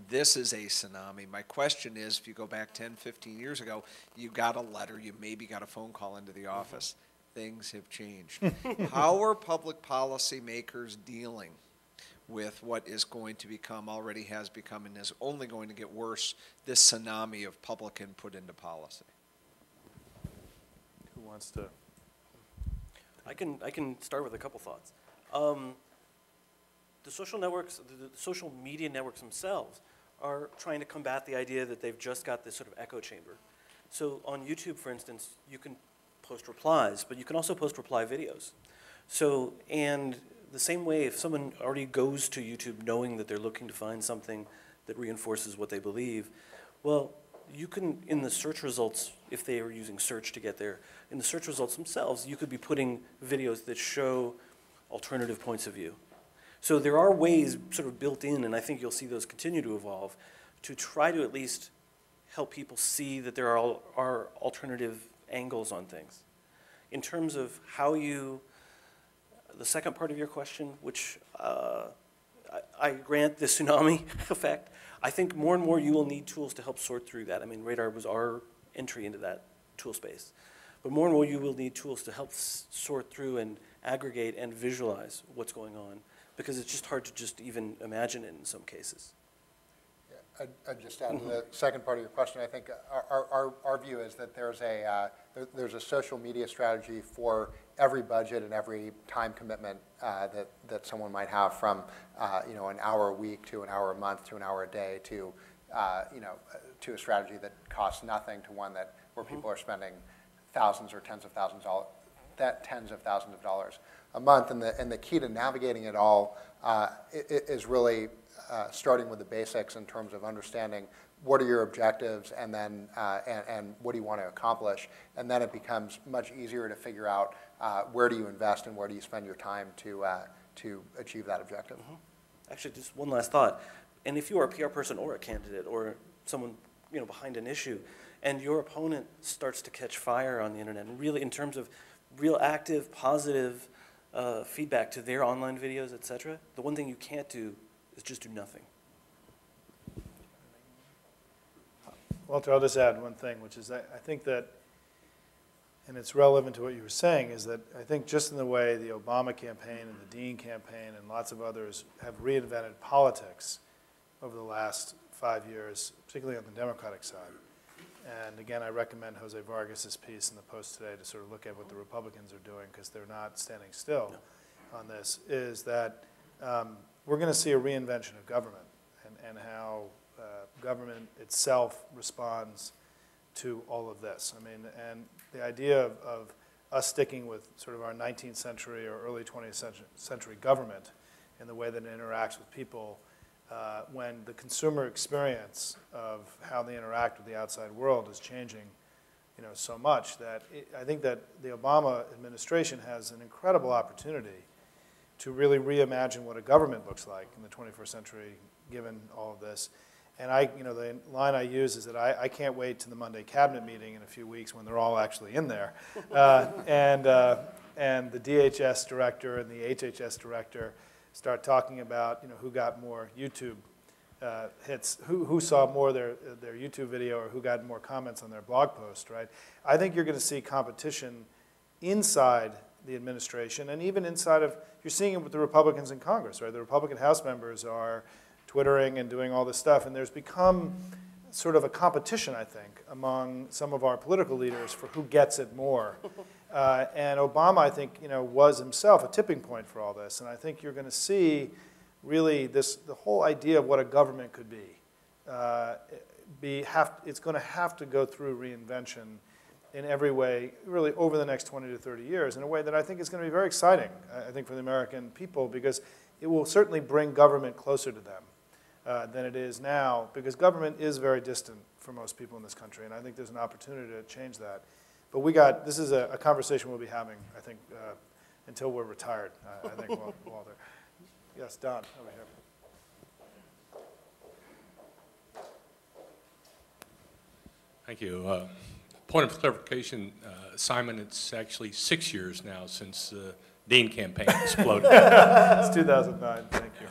This is a tsunami. My question is, if you go back 10, 15 years ago, you got a letter, you maybe got a phone call into the office. Things have changed. How are public policy makers dealing with what is going to become, already has become, and is only going to get worse, this tsunami of public input into policy? Who wants to? I can start with a couple thoughts. The social networks, the social media networks themselves are trying to combat the idea that they've just got this sort of echo chamber. So on YouTube, for instance, you can post replies, but you can also post reply videos. So, and the same way, if someone already goes to YouTube knowing that they're looking to find something that reinforces what they believe, well, you can, in the search results, if they are using search to get there, in the search results themselves, you could be putting videos that show alternative points of view. So there are ways sort of built in, and I think you'll see those continue to evolve, to try to at least help people see that there are alternative angles on things. In terms of how you, the second part of your question, which I grant the tsunami effect, I think more and more you will need tools to help sort through that. I mean, Radar was our entry into that tool space. But more and more you will need tools to help sort through and aggregate and visualize what's going on, because it's just hard to just even imagine it in some cases. Yeah, I'd just add to the second part of your question. I think our view is that there's a social media strategy for every budget and every time commitment that someone might have, from an hour a week to an hour a month to an hour a day to to a strategy that costs nothing to one where people are spending thousands or tens of thousands of dollars a month. And the key to navigating it all is really starting with the basics in terms of understanding what are your objectives, and then and what do you want to accomplish, and then it becomes much easier to figure out where do you invest and where do you spend your time to achieve that objective. Actually, just one last thought. And if you are a PR person or a candidate or someone behind an issue, and your opponent starts to catch fire on the internet, and really in terms of real active, positive feedback to their online videos, etc., the one thing you can't do is just do nothing. Walter, I'll just add one thing, which is I think that, and it's relevant to what you were saying, is that I think just in the way the Obama campaign and the Dean campaign and lots of others have reinvented politics over the last 5 years, particularly on the Democratic side. And again, I recommend Jose Vargas's piece in the Post today to sort of look at what the Republicans are doing, because they're not standing still on this, is that we're going to see a reinvention of government and how government itself responds to all of this. I mean, and the idea of us sticking with sort of our 19th century or early 20th century government and the way that it interacts with people, when the consumer experience of how they interact with the outside world is changing, so much that I think that the Obama administration has an incredible opportunity to really reimagine what a government looks like in the 21st century, given all of this. And the line I use is that I can't wait to the Monday cabinet meeting in a few weeks when they're all actually in there, and the DHS director and the HHS director start talking about who got more YouTube hits, who saw more of their YouTube video, or who got more comments on their blog post, right? I think you're going to see competition inside the administration, and even inside of, you're seeing it with the Republicans in Congress, right? The Republican House members are Twittering and doing all this stuff, and there's become sort of a competition, I think, among some of our political leaders for who gets it more. And Obama, I think, was himself a tipping point for all this, and I think you're going to see really the whole idea of what a government could be. It's going to have to go through reinvention in every way, really over the next 20 to 30 years, in a way that I think is going to be very exciting, I think, for the American people, because it will certainly bring government closer to them than it is now, because government is very distant for most people in this country, and I think there's an opportunity to change that. But this is a conversation we'll be having, I think, until we're retired, I think, Walter. Yes, Don, over here. Thank you. point of clarification, Simon, it's actually 6 years now since the Dean campaign exploded. It's 2009, thank you.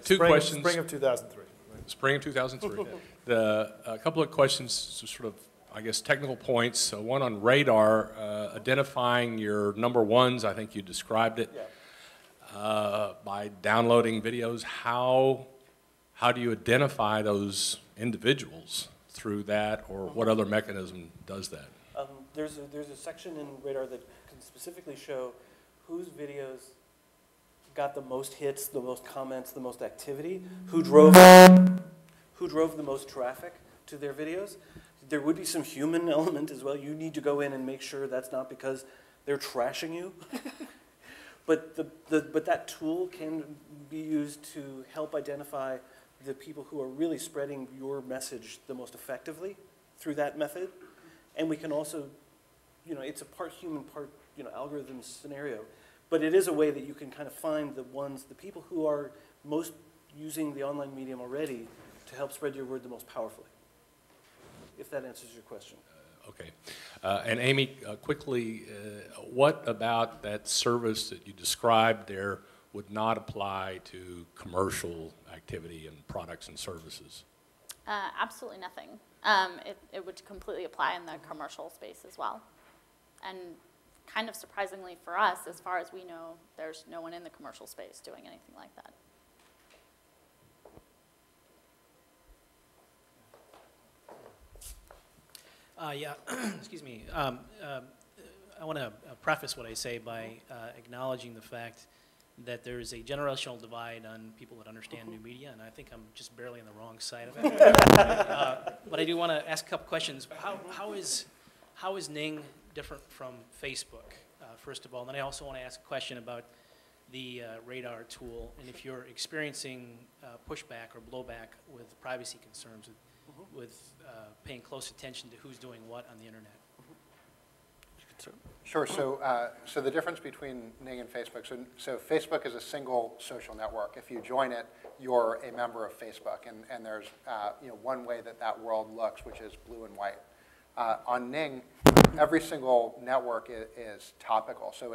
Two questions. Spring of 2003. Spring of 2003. A couple of questions, sort of, I guess, technical points. One on radar, identifying your number ones, I think you described it, by downloading videos. How do you identify those individuals through that, or what other mechanism does that? There's a section in Radar that can specifically show whose videos got the most hits, the most comments, the most activity, who drove the most traffic to their videos. There would be some human element as well. You need to go in and make sure that's not because they're trashing you. But that tool can be used to help identify the people who are really spreading your message the most effectively through that method. And we can also, it's a part human, part algorithm scenario. But it is a way that you can kind of find the people who are most using the online medium already to help spread your word the most powerfully, if that answers your question. Okay. And Amy, quickly, what about that service that you described there would not apply to commercial activity and products and services? Absolutely nothing. It would completely apply in the commercial space as well. And kind of surprisingly for us, as far as we know, there's no one in the commercial space doing anything like that. Yeah, excuse me. I want to preface what I say by acknowledging the fact that there is a generational divide on people that understand new media, and I think I'm just barely on the wrong side of it. But I do want to ask a couple questions. How is Ning different from Facebook, first of all? And then I also want to ask a question about the Radar tool, and if you're experiencing pushback or blowback with privacy concerns, with paying close attention to who's doing what on the internet. Sure. So the difference between Ning and Facebook. So Facebook is a single social network. If you join it, you're a member of Facebook, and there's one way that world looks, which is blue and white. On Ning, every single network is topical. So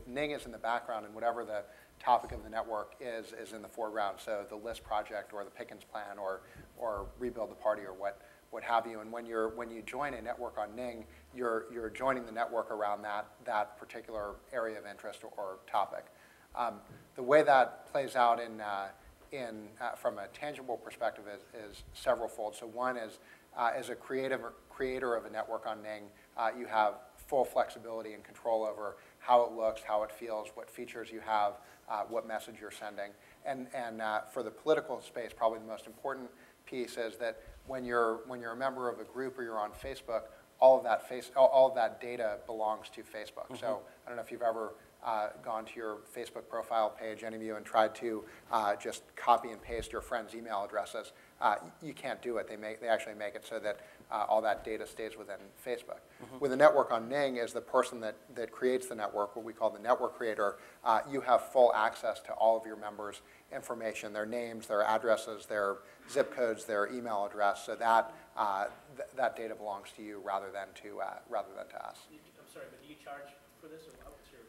Ning is in the background, and whatever the topic of the network is in the foreground. So the list project, or the Pickens plan, or rebuild the party, or what have you. And when you join a network on Ning, you're joining the network around that particular area of interest or topic. The way that plays out from a tangible perspective is several-fold. So one is, as a creator of a network on Ning, you have full flexibility and control over how it looks, how it feels, what features you have, what message you're sending. And for the political space, probably the most important piece is that when you're a member of a group or you're on Facebook, all of that data belongs to Facebook. Mm-hmm. So I don't know if you've ever gone to your Facebook profile page, any of you, and tried to just copy and paste your friends' email addresses. You can't do it. They actually make it so that all that data stays within Facebook. Mm-hmm. With a network on Ning, as the person that creates the network, what we call the network creator, you have full access to all of your members' information, their names, their addresses, their zip codes, their email address. So that data belongs to you rather than to us. I'm sorry, but do you charge for this, or what's your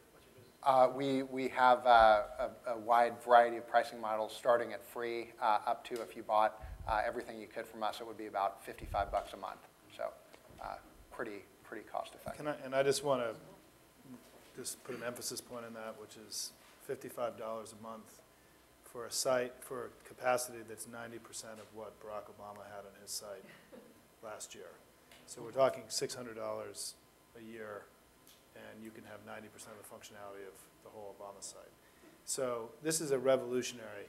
business? We have a wide variety of pricing models, starting at free up to, if you bought everything you could from us, it would be about $55 a month. So pretty cost effective. I just want to put an emphasis point on that, which is $55 a month for a site, for a capacity that's 90% of what Barack Obama had on his site last year. So we're talking $600 a year, and you can have 90% of the functionality of the whole Obama site. So this is a revolutionary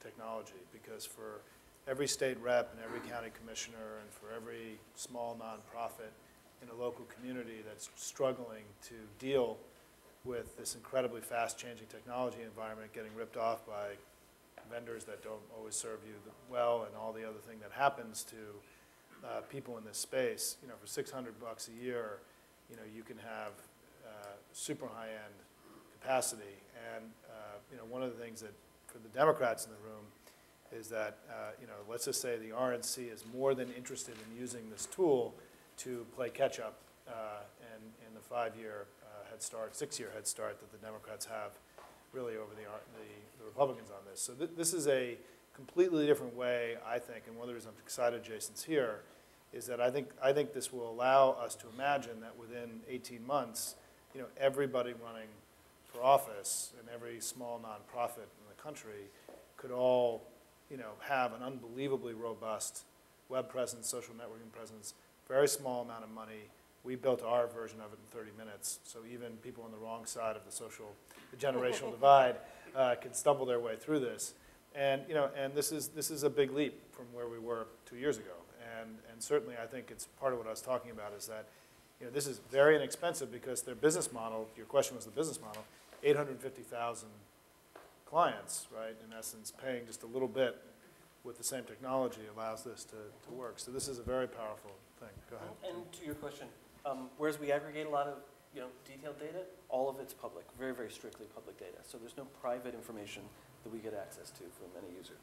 technology, because for every state rep and every county commissioner and for every small nonprofit in a local community that's struggling to deal with this incredibly fast-changing technology environment, getting ripped off by vendors that don't always serve you well, and all the other thing that happens to people in this space, for $600 a year, you can have super high-end capacity. And one of the things that for the Democrats in the room is that, let's just say the RNC is more than interested in using this tool to play catch-up and in the 5-year head start, 6-year head start that the Democrats have really over the Republicans on this. So this is a completely different way, I think, and one of the reasons I'm excited Jason's here, is that I think this will allow us to imagine that within 18 months, everybody running for office and every small nonprofit in the country could all, have an unbelievably robust web presence, social networking presence, very small amount of money. We built our version of it in 30 minutes, so even people on the wrong side of the generational divide can stumble their way through this. And and this is a big leap from where we were 2 years ago. And certainly, I think it's part of what I was talking about is that this is very inexpensive because their business model. Your question was the business model. 850,000 clients, right? In essence, paying just a little bit with the same technology allows this to work. So this is a very powerful thing. Go ahead. And to your question, whereas we aggregate a lot of detailed data, all of it's public, very, very strictly public data. So there's no private information that we get access to from any user.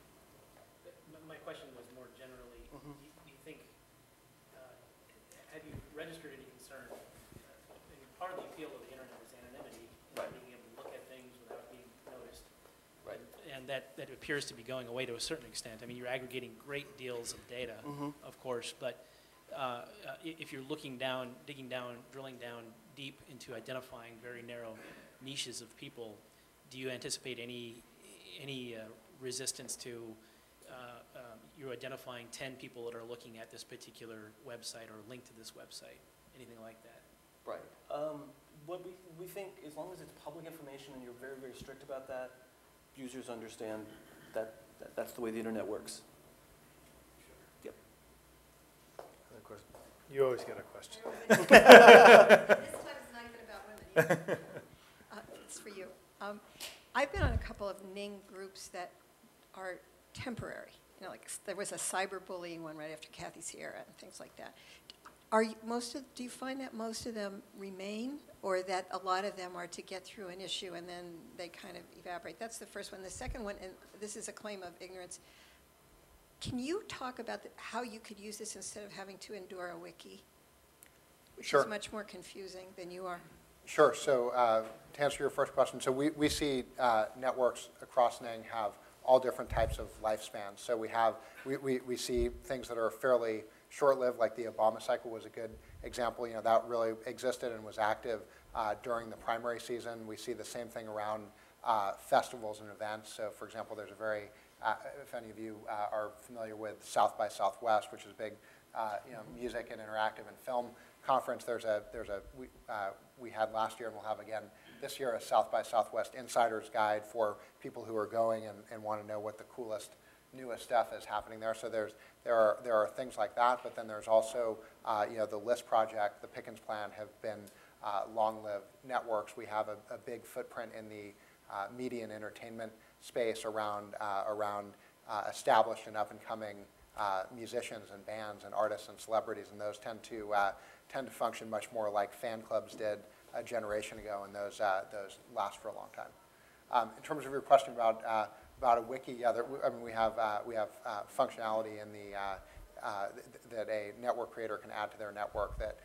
My question was more generally, do you think, have you registered any concern? Part of the appeal of the internet is anonymity, and being able to look at things without being noticed. Right. And that appears to be going away to a certain extent. I mean, you're aggregating great deals of data, of course, but if you're digging down, drilling down deep into identifying very narrow niches of people, do you anticipate any resistance to you identifying 10 people that are looking at this particular website or linked to this website, anything like that? Right. What we think, as long as it's public information and you're very, very strict about that, users understand that that's the way the internet works. Yep. Of course, you always get a question. This time it's not even about women. It's for you. I've been on a couple of Ning groups that are temporary. Like there was a cyberbullying one right after Kathy Sierra and things like that. Do you find that most of them remain, or that a lot of them are to get through an issue and then they kind of evaporate? That's the first one. The second one, and this is a claim of ignorance, can you talk about how you could use this instead of having to endure a wiki, which is much more confusing than you are? Sure. So to answer your first question, so we see networks across Ning have all different types of lifespans. So we see things that are fairly short-lived, like the Obama cycle was a good example. That really existed and was active during the primary season. We see the same thing around festivals and events. So, for example, there's a very, if any of you are familiar with South by Southwest, which is a big, music and interactive and film conference. We had last year and we'll have again this year a South by Southwest Insider's Guide for people who are going and want to know what the coolest, newest stuff is happening there. So there are things like that, but then there's also the LIST project, the Pickens Plan have been long-lived networks. We have a big footprint in the media and entertainment space around established and up-and-coming musicians and bands and artists and celebrities, and those tend to function much more like fan clubs did a generation ago, and those last for a long time. In terms of your question about a wiki, yeah, we have functionality in that a network creator can add to their network that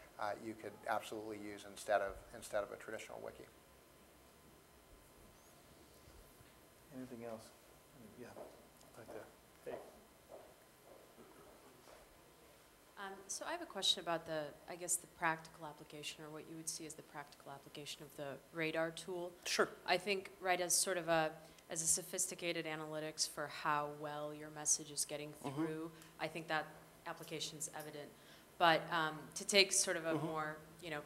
you could absolutely use instead of a traditional wiki. Anything else? Yeah, right there. Hey. So I have a question about the practical application, or what you would see as the practical application of the radar tool. Sure. I think, right, as sort of as a sophisticated analytics for how well your message is getting through, I think that application's evident. But to take sort of a more,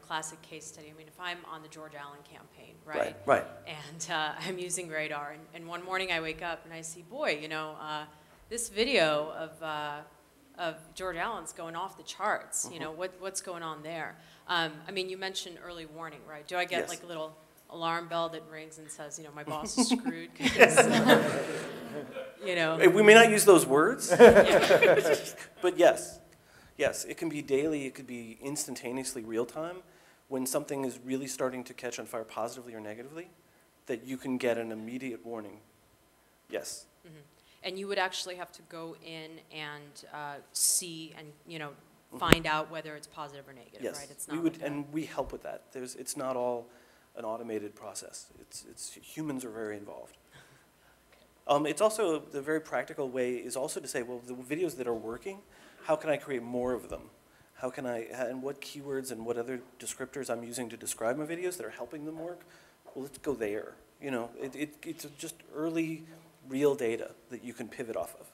classic case study, I mean, if I'm on the George Allen campaign, right? Right. And I'm using radar, and one morning I wake up and I see, boy, this video of George Allen's going off the charts. What's going on there? I mean, you mentioned early warning, right? Do I get like a little alarm bell that rings and says, my boss is screwed? We may not use those words, but yes, it can be daily. It could be instantaneously real time. When something is really starting to catch on fire positively or negatively, that you can get an immediate warning. Yes. and you would actually have to go in and see and, you know, find out whether it's positive or negative, Yes, right? It's we not would, like a- and we help with that. It's not all an automated process. Humans are very involved. It's also, the very practical way is also to say, well, the videos that are working, how can I create more of them? How can I, and what keywords and what other descriptors I'm using to describe my videos that are helping them work? Well, let's go there. You know, it's just early, real data that you can pivot off of.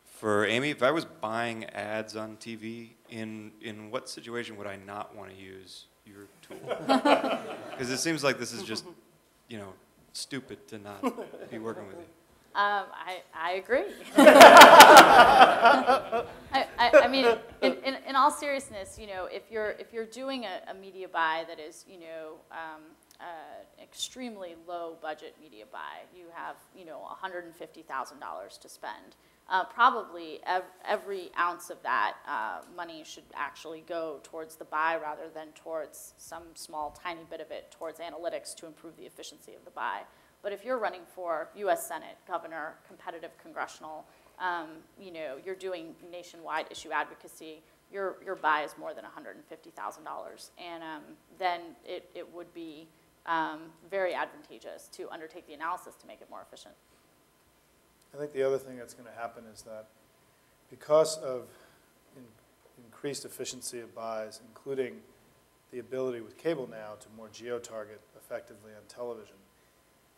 For Amy, if I was buying ads on TV, in what situation would I not want to use your tool? Because it seems like this is just, you know, stupid to not be working with you. I agree. I mean, in all seriousness, you know, if you're doing a media buy that is, you know, extremely low budget media buy, you have, you know, $150,000 to spend. Probably every ounce of that money should actually go towards the buy rather than towards some small tiny bit of it towards analytics to improve the efficiency of the buy. But if you're running for U.S. Senate, governor, competitive congressional, you know, you're doing nationwide issue advocacy, your buy is more than $150,000. And then it would be very advantageous to undertake the analysis to make it more efficient. I think the other thing that's going to happen is that because of increased efficiency of buys, including the ability with cable now to more geo-target effectively on television,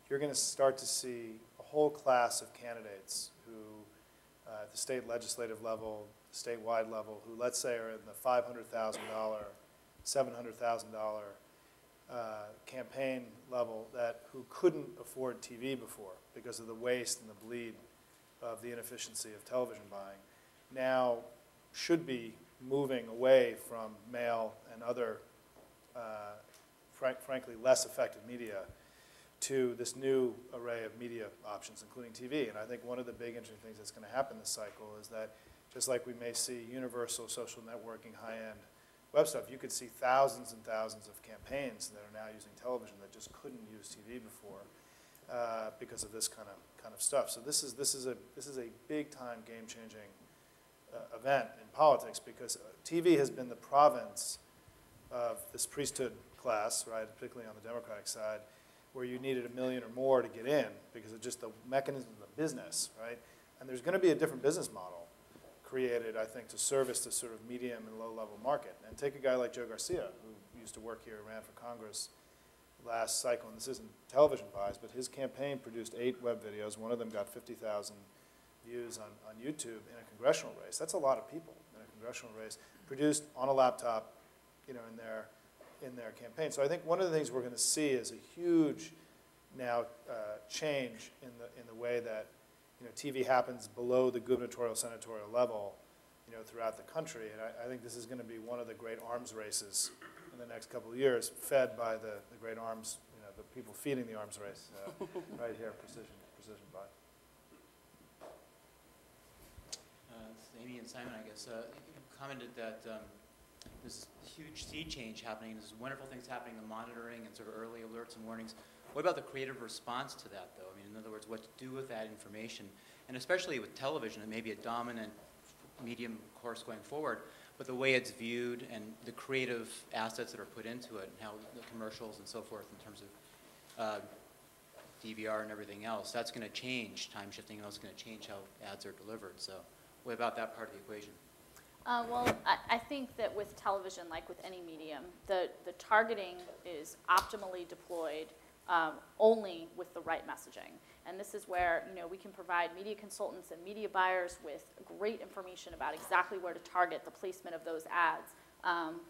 you're going to start to see a whole class of candidates who, at the state legislative level, statewide level, who let's say are in the $500,000, $700,000 campaign level, who couldn't afford TV before because of the waste and the bleed of the inefficiency of television buying, now should be moving away from mail and other, frankly, less effective media to this new array of media options, including TV. And I think one of the big interesting things that's going to happen this cycle is that just like we may see universal social networking, high-end web stuff, you could see thousands and thousands of campaigns that are now using television that just couldn't use TV before because of this kind of stuff. So this is a big-time, game-changing event in politics because TV has been the province of this priesthood class, right, particularly on the Democratic side, where you needed 1 million or more to get in because of just the mechanism of the business, right? And there's going to be a different business model created, I think, to service this sort of medium and low-level market. And take a guy like Joe Garcia, who used to work here, ran for Congress last cycle, and this isn't television buys, but his campaign produced 8 web videos. One of them got 50,000 views on YouTube in a congressional race. That's a lot of people in a congressional race, produced on a laptop, you know, in their campaign. So I think one of the things we're going to see is a huge now change in the way that, you know, TV happens below the gubernatorial, senatorial level, you know, throughout the country. And I think this is going to be one of the great arms races in the next couple of years, fed by the great arms, you know, the people feeding the arms race right here, precision buy. Amy and Simon, I guess, you commented that there's huge sea change happening. There's wonderful things happening in monitoring and sort of early alerts and warnings. What about the creative response to that, though? I mean, in other words, what to do with that information? And especially with television, it may be a dominant medium course going forward, but the way it's viewed and the creative assets that are put into it and how the commercials and so forth in terms of DVR and everything else, that's going to change. Time shifting is going to change how ads are delivered. So what about that part of the equation? Well, I think that with television, like with any medium, the targeting is optimally deployed only with the right messaging. And this is where, you know, we can provide media consultants and media buyers with great information about exactly where to target the placement of those ads.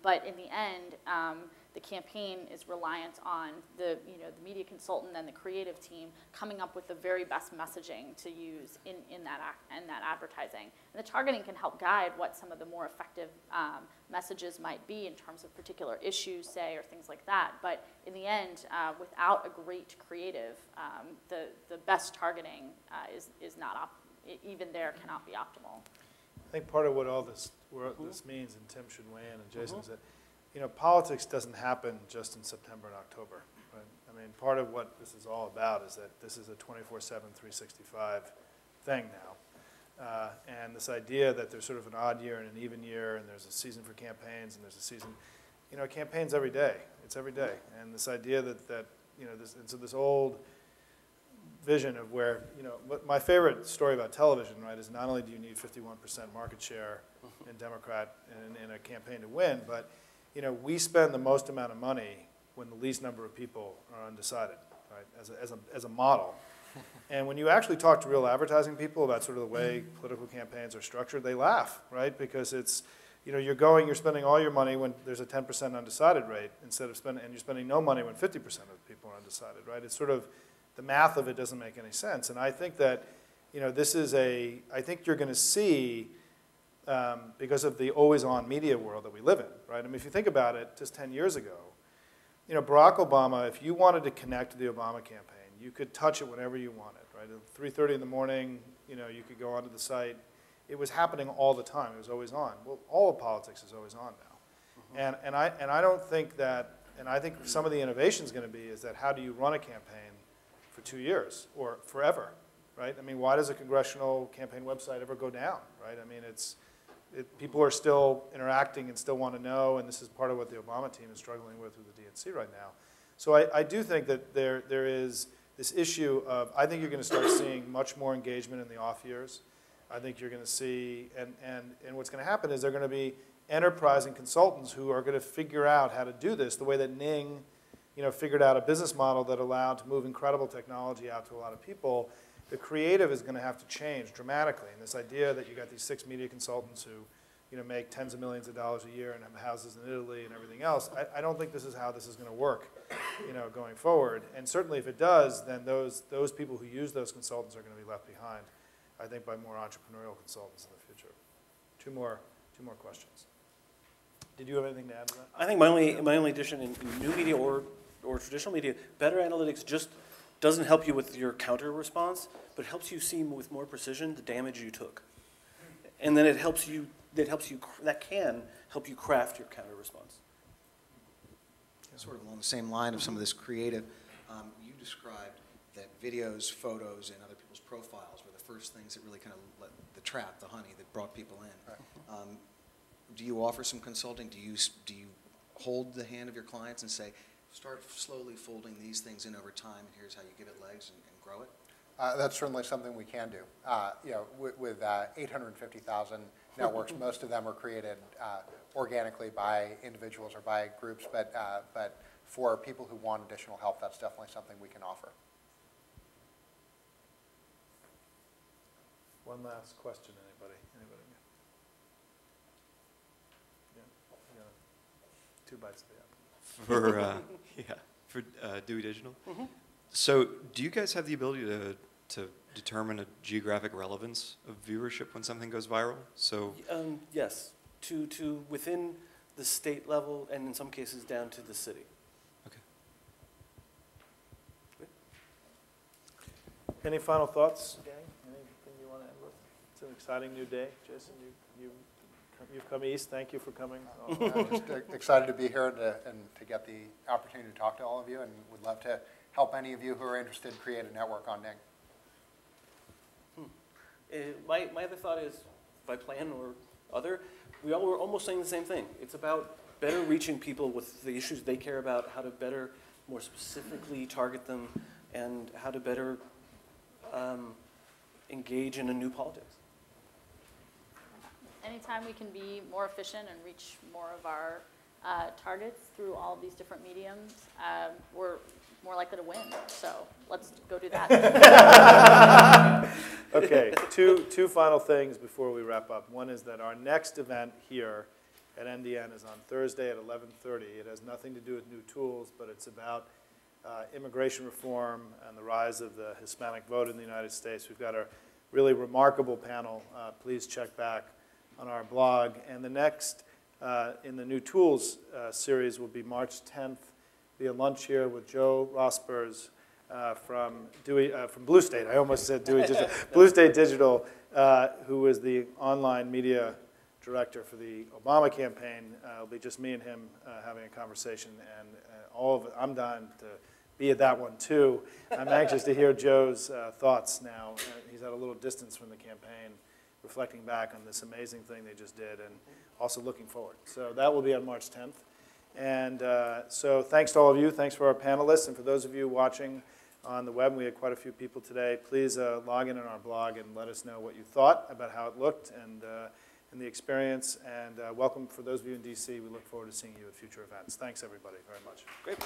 But in the end, the campaign is reliant on the media consultant and the creative team coming up with the very best messaging to use in that advertising. And the targeting can help guide what some of the more effective messages might be in terms of particular issues, say, or things like that. But in the end, without a great creative, the best targeting is not even there cannot be optimal. I think part of what all this means, and Tim should weigh in, and Jason, is that politics doesn't happen just in September and October. Right? I mean, part of what this is all about is that this is a 24/7, 365 thing now. And this idea that there's sort of an odd year and an even year, and there's a season for campaigns, and there's a season, campaigns every day. It's every day. And this idea that this old vision of where, my favorite story about television, right, is not only do you need 51% market share in Democrat in a campaign to win, but, we spend the most amount of money when the least number of people are undecided, right, as a model. And when you actually talk to real advertising people about sort of the way political campaigns are structured, they laugh, right? Because it's, you're spending all your money when there's a 10% undecided rate and you're spending no money when 50% of the people are undecided, right? It's sort of, the math of it doesn't make any sense. And I think that, I think you're going to see, because of the always-on media world that we live in, right? I mean, if you think about it, just 10 years ago, Barack Obama, if you wanted to connect to the Obama campaign, you could touch it whenever you wanted, right? At 3:30 in the morning, you could go onto the site. It was happening all the time. It was always on. Well, all of politics is always on now. And I don't think that, and I think some of the innovation is going to be is that how do you run a campaign for 2 years or forever, right? I mean, why does a congressional campaign website ever go down, right? I mean, people are still interacting and still want to know, and this is part of what the Obama team is struggling with the DNC right now. So I do think that there is this issue of, I think you're going to start seeing much more engagement in the off years. I think you're going to see, and what's going to happen is there are going to be enterprising consultants who are going to figure out how to do this the way that Ning, figured out a business model that allowed to move incredible technology out to a lot of people. The creative is going to have to change dramatically. And this idea that you got these 6 media consultants who, make tens of millions of dollars a year and have houses in Italy and everything else, I don't think this is how this is going to work, going forward. And certainly if it does, then those people who use those consultants are going to be left behind, I think, by more entrepreneurial consultants in the future. Two more questions. Did you have anything to add to that? I think my only addition in new media or traditional media, better analytics just doesn't help you with your counter response, but helps you see with more precision the damage you took. And then that can help you craft your counter response. Sort of along the same line of some of this creative, you described that videos, photos, and other people's profiles were the first things that really kind of let the trap, the honey that brought people in. Right. Do you offer some consulting? Do you hold the hand of your clients and say, start slowly folding these things in over time, and here's how you give it legs and grow it? That's certainly something we can do. With 850,000 networks, most of them are created organically by individuals or by groups, but for people who want additional help, that's definitely something we can offer. One last question, anybody? Yeah. 2 bites of the apple. For Dewey Digital. Mm-hmm. So do you guys have the ability to determine a geographic relevance of viewership when something goes viral? So yes, to within the state level, and in some cases down to the city. Okay. Good. Any final thoughts, gang? Anything you want to end with? It's an exciting new day. Jason, you've come east. Thank you for coming. Just excited to be here and to get the opportunity to talk to all of you, and would love to help any of you who are interested create a network on Ning. My other thought is, by plan or other, we all were almost saying the same thing. It's about better reaching people with the issues they care about, how to better, more specifically target them, and how to better engage in a new politics. Anytime we can be more efficient and reach more of our targets through all of these different mediums, we're more likely to win. So let's go do that. Okay, two final things before we wrap up. One is that our next event here at NDN is on Thursday at 11:30. It has nothing to do with new tools, but it's about immigration reform and the rise of the Hispanic vote in the United States. We've got a really remarkable panel. Please check back on our blog. And the next in the new tools series will be March 10th. Be a lunch here with Joe Rospers from Blue State. I almost said Dewey Digital. Blue State Digital, who is the online media director for the Obama campaign. It'll be just me and him having a conversation, and all of it, I'm dying to be at that one too. I'm anxious to hear Joe's thoughts now. He's at a little distance from the campaign, reflecting back on this amazing thing they just did, and also looking forward. So that will be on March 10th. And so thanks to all of you. Thanks for our panelists, and for those of you watching on the web, we had quite a few people today. Please log in on our blog and let us know what you thought about how it looked and the experience. And welcome for those of you in DC. We look forward to seeing you at future events. Thanks, everybody, very much. Great.